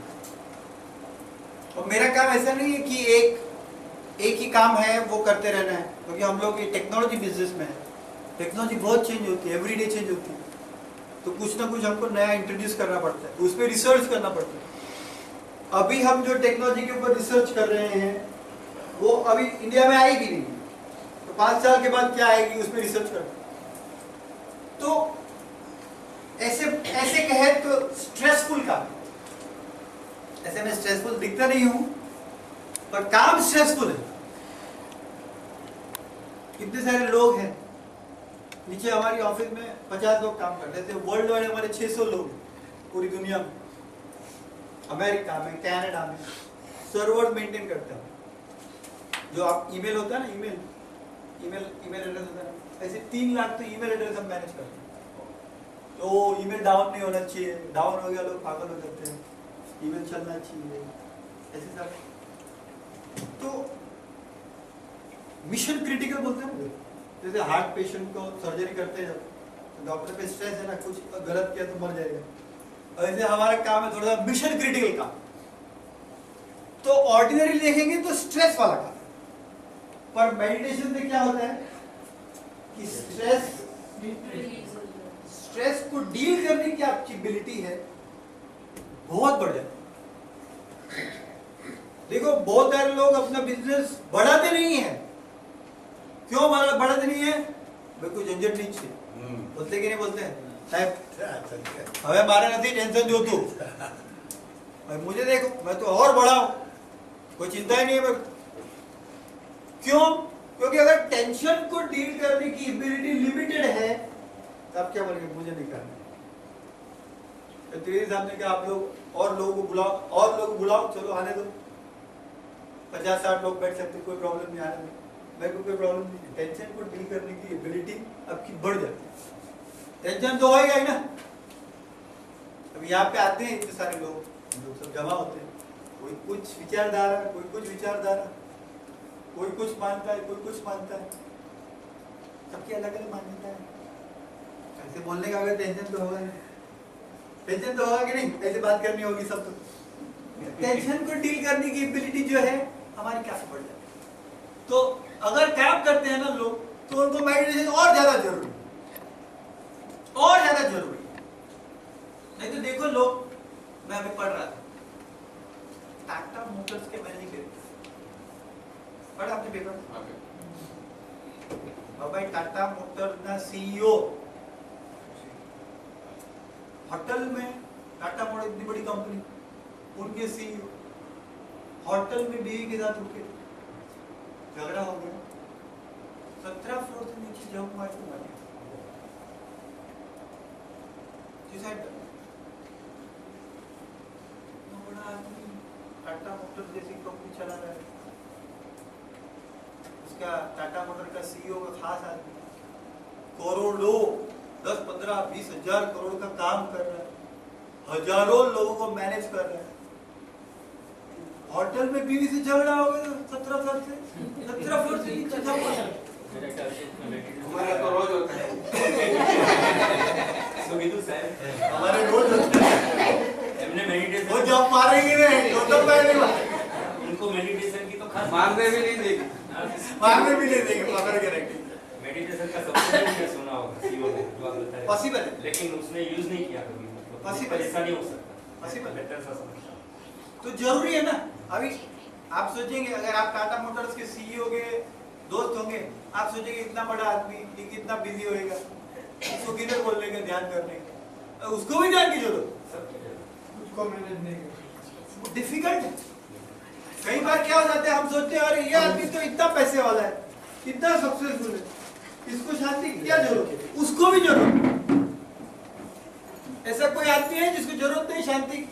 और मेरा काम ऐसा नहीं है कि एक ही काम है वो करते रहना है, क्योंकि हम लोग ये टेक्नोलॉजी बिजनेस में है। टेक्नोलॉजी बहुत चेंज होती है, एवरीडे चेंज होती है, तो कुछ ना कुछ हमको नया इंट्रोड्यूस करना पड़ता है, उस पर रिसर्च करना पड़ता है। अभी हम जो टेक्नोलॉजी के ऊपर रिसर्च कर रहे हैं वो अभी इंडिया में आई भी नहीं, तो 5 साल के बाद क्या आएगी उस पर रिसर्च करना। तो ऐसे कहे तो स्ट्रेसफुल काम, ऐसे मैं स्ट्रेसफुल दिखता नहीं हूं पर काम स्ट्रेसफुल है। कितने सारे लोग हैं नीचे हमारी ऑफिस में 50 लोग काम करते थे, वर्ल्ड वाइड हमारे 600 लोग पूरी दुनिया में, अमेरिका में, कनाडा में सर्वर मेंटेन करते हैं। जो आप ईमेल होता है ना, ईमेल एड्रेस होता है, ऐसे 3 लाख तो ईमेल एड्रेस हम मैनेज करते हैं। तो ईमेल डाउन नहीं होना चाहिए, डाउन हो गया लोग पागल हो जाते हैं, ईमेल चलना चाहिए, ऐसे सब। तो मिशन क्रिटिकल बोलते हैं, जैसे हार्ट पेशेंट को सर्जरी करते हैं तो डॉक्टर पे स्ट्रेस है ना, कुछ गलत किया तो मर जाएगा, ऐसे हमारा काम है थोड़ा मिशन क्रिटिकल काम। तो ऑर्डिनरी देखेंगे तो स्ट्रेस वाला काम, पर मेडिटेशन में क्या होता है कि स्ट्रेस को डील करने की आपकी एबिलिटी है बहुत बढ़ जाती है। देखो बहुत सारे लोग अपना बिजनेस बढ़ाते नहीं है, क्यों बढ़ाते नहीं है? भाई कोई झंझट नहीं चाहिए, बोलते कि नहीं बोलते हैं साहब हमें मारे नहीं टेंशन जो तू मुझे देखो मैं तो और बढ़ाऊं, कोई चिंता ही नहीं है। क्यों? क्योंकि अगर टेंशन को डील करने की एबिलिटी लिमिटेड है तब क्या बोलेंगे मुझे नहीं करना। तो त्रिवेदी साहब ने कहा आप लोग और लोगों को बुलाओ, चलो आने दो, 50-60 लोग बैठ सकते, कोई प्रॉब्लम नहीं, आने दो, मेरे को कोई प्रॉब्लम नहीं। टेंशन को डील करने की एबिलिटी आपकी बढ़ जाती है, टेंशन तो होएगा ही ना। अब यहाँ पे आते हैं इतने सारे लोग सब जमा होते हैं, कोई कुछ विचारधारा, कोई कुछ विचारधारा, कोई कुछ मानता है, कोई कुछ मानता है, सबकी अलग अलग मान्यता है। ऐसे बोलने का अगर टेंशन तो होगा नहीं, टेंशन तो होगा कि नहीं, ऐसे बात करनी होगी सब। तो टेंशन को डील करने की एबिलिटी जो है हमारी काफी बढ़ जाती है। तो अगर काम करते हैं ना लोग तो उनको मेडिटेशन और ज्यादा जरूरी नहीं तो देखो लोग, मैं अभी पढ़ रहा था टाटा मोटर्स के मैनेजिंग डायरेक्टर, पढ़ा आपने पेपर? भाई टाटा मोटर्स ना सीईओ, होटल में टाटा मोटर इतनी बड़ी कंपनी, उनके सीईओ होटल में बीवी के साथ उठ के झगड़ा हो गया, 17 फ्लोर से नीचे जंप मार के मारा, बड़ा आदमी टाटा मोटर जैसी कंपनी चला रहा है, उसका टाटा मोटर का सीईओ का खास आदमी, करोड़ों 10, 15, 20 हजार करोड़ का काम कर रहा है, हजारों लोगों को मैनेज कर रहा है, होटल में बीवी से झगड़ा हो गया 17 फ्लोर से नीचे हमारा तो रोज होता है। हमारे रोज होता है। हमने मेडिटेशन वो जब मारेंगे नहीं तो पहले उनको मेडिटेशन की तो खास मारने भी नहीं देंगे, पकड़ के रखेंगे। मेडिटेशन का सबसे बढ़िया सुना होगा सीईओ ने जो आप बता रहे हैं। पॉसिबल है, लेकिन उसने यूज नहीं किया कभी, मतलब Possible है। ऐसा नहीं हो सकता, Possible है। बेटर सा समझता। तो जरूरी है ना। अभी आप सोचेंगे अगर आप टाटा मोटर्स के सीईओ के दोस्त होंगे, आप सोचेंगे इतना बड़ा आदमी ये कितना बिजी होएगा, उसको किधर बोलने का ध्यान करने का, उसको भी ध्यान की जरूरत, उसको मैनेज नहीं कर डिफिकल्ट है। कई बार क्या हो जाता है हम सोचते हैं अरे ये आदमी तो इतना पैसे वाला है, इतना सक्सेसफुल है, इसको शांति की क्या जरूरत है, उसको भी जरूरत है। ऐसा कोई आदमी है जिसको जरूरत नहीं शांति की?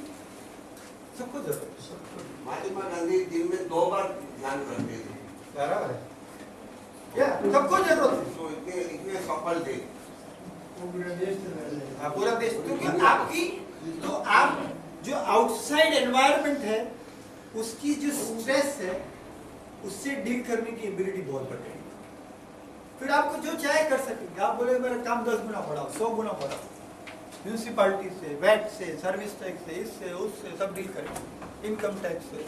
सबको जरूरत है। महात्मा गांधी दिन में 2 बार ध्यान करते थे, बराबर है क्या? सबको जरूरत है। तो इतने सफल थे। पूरा देश चला जाएगा। पूरा देश, क्योंकि आपकी तो आप जो आउटसाइड एनवायरनमेंट है उसकी जो स्ट्रेस है उससे डील करने की एबिलिटी बहुत बढ़ गई, फिर आपको जो चाहे कर सकेंगे। आप बोले मेरा काम 10 गुना बढ़ाओ, 100 गुना बढ़ाओ, म्यूनिसिपालिटी से, वैट से, सर्विस टैक्स से, इससे उससे सब डील करेंगे, इनकम टैक्स से,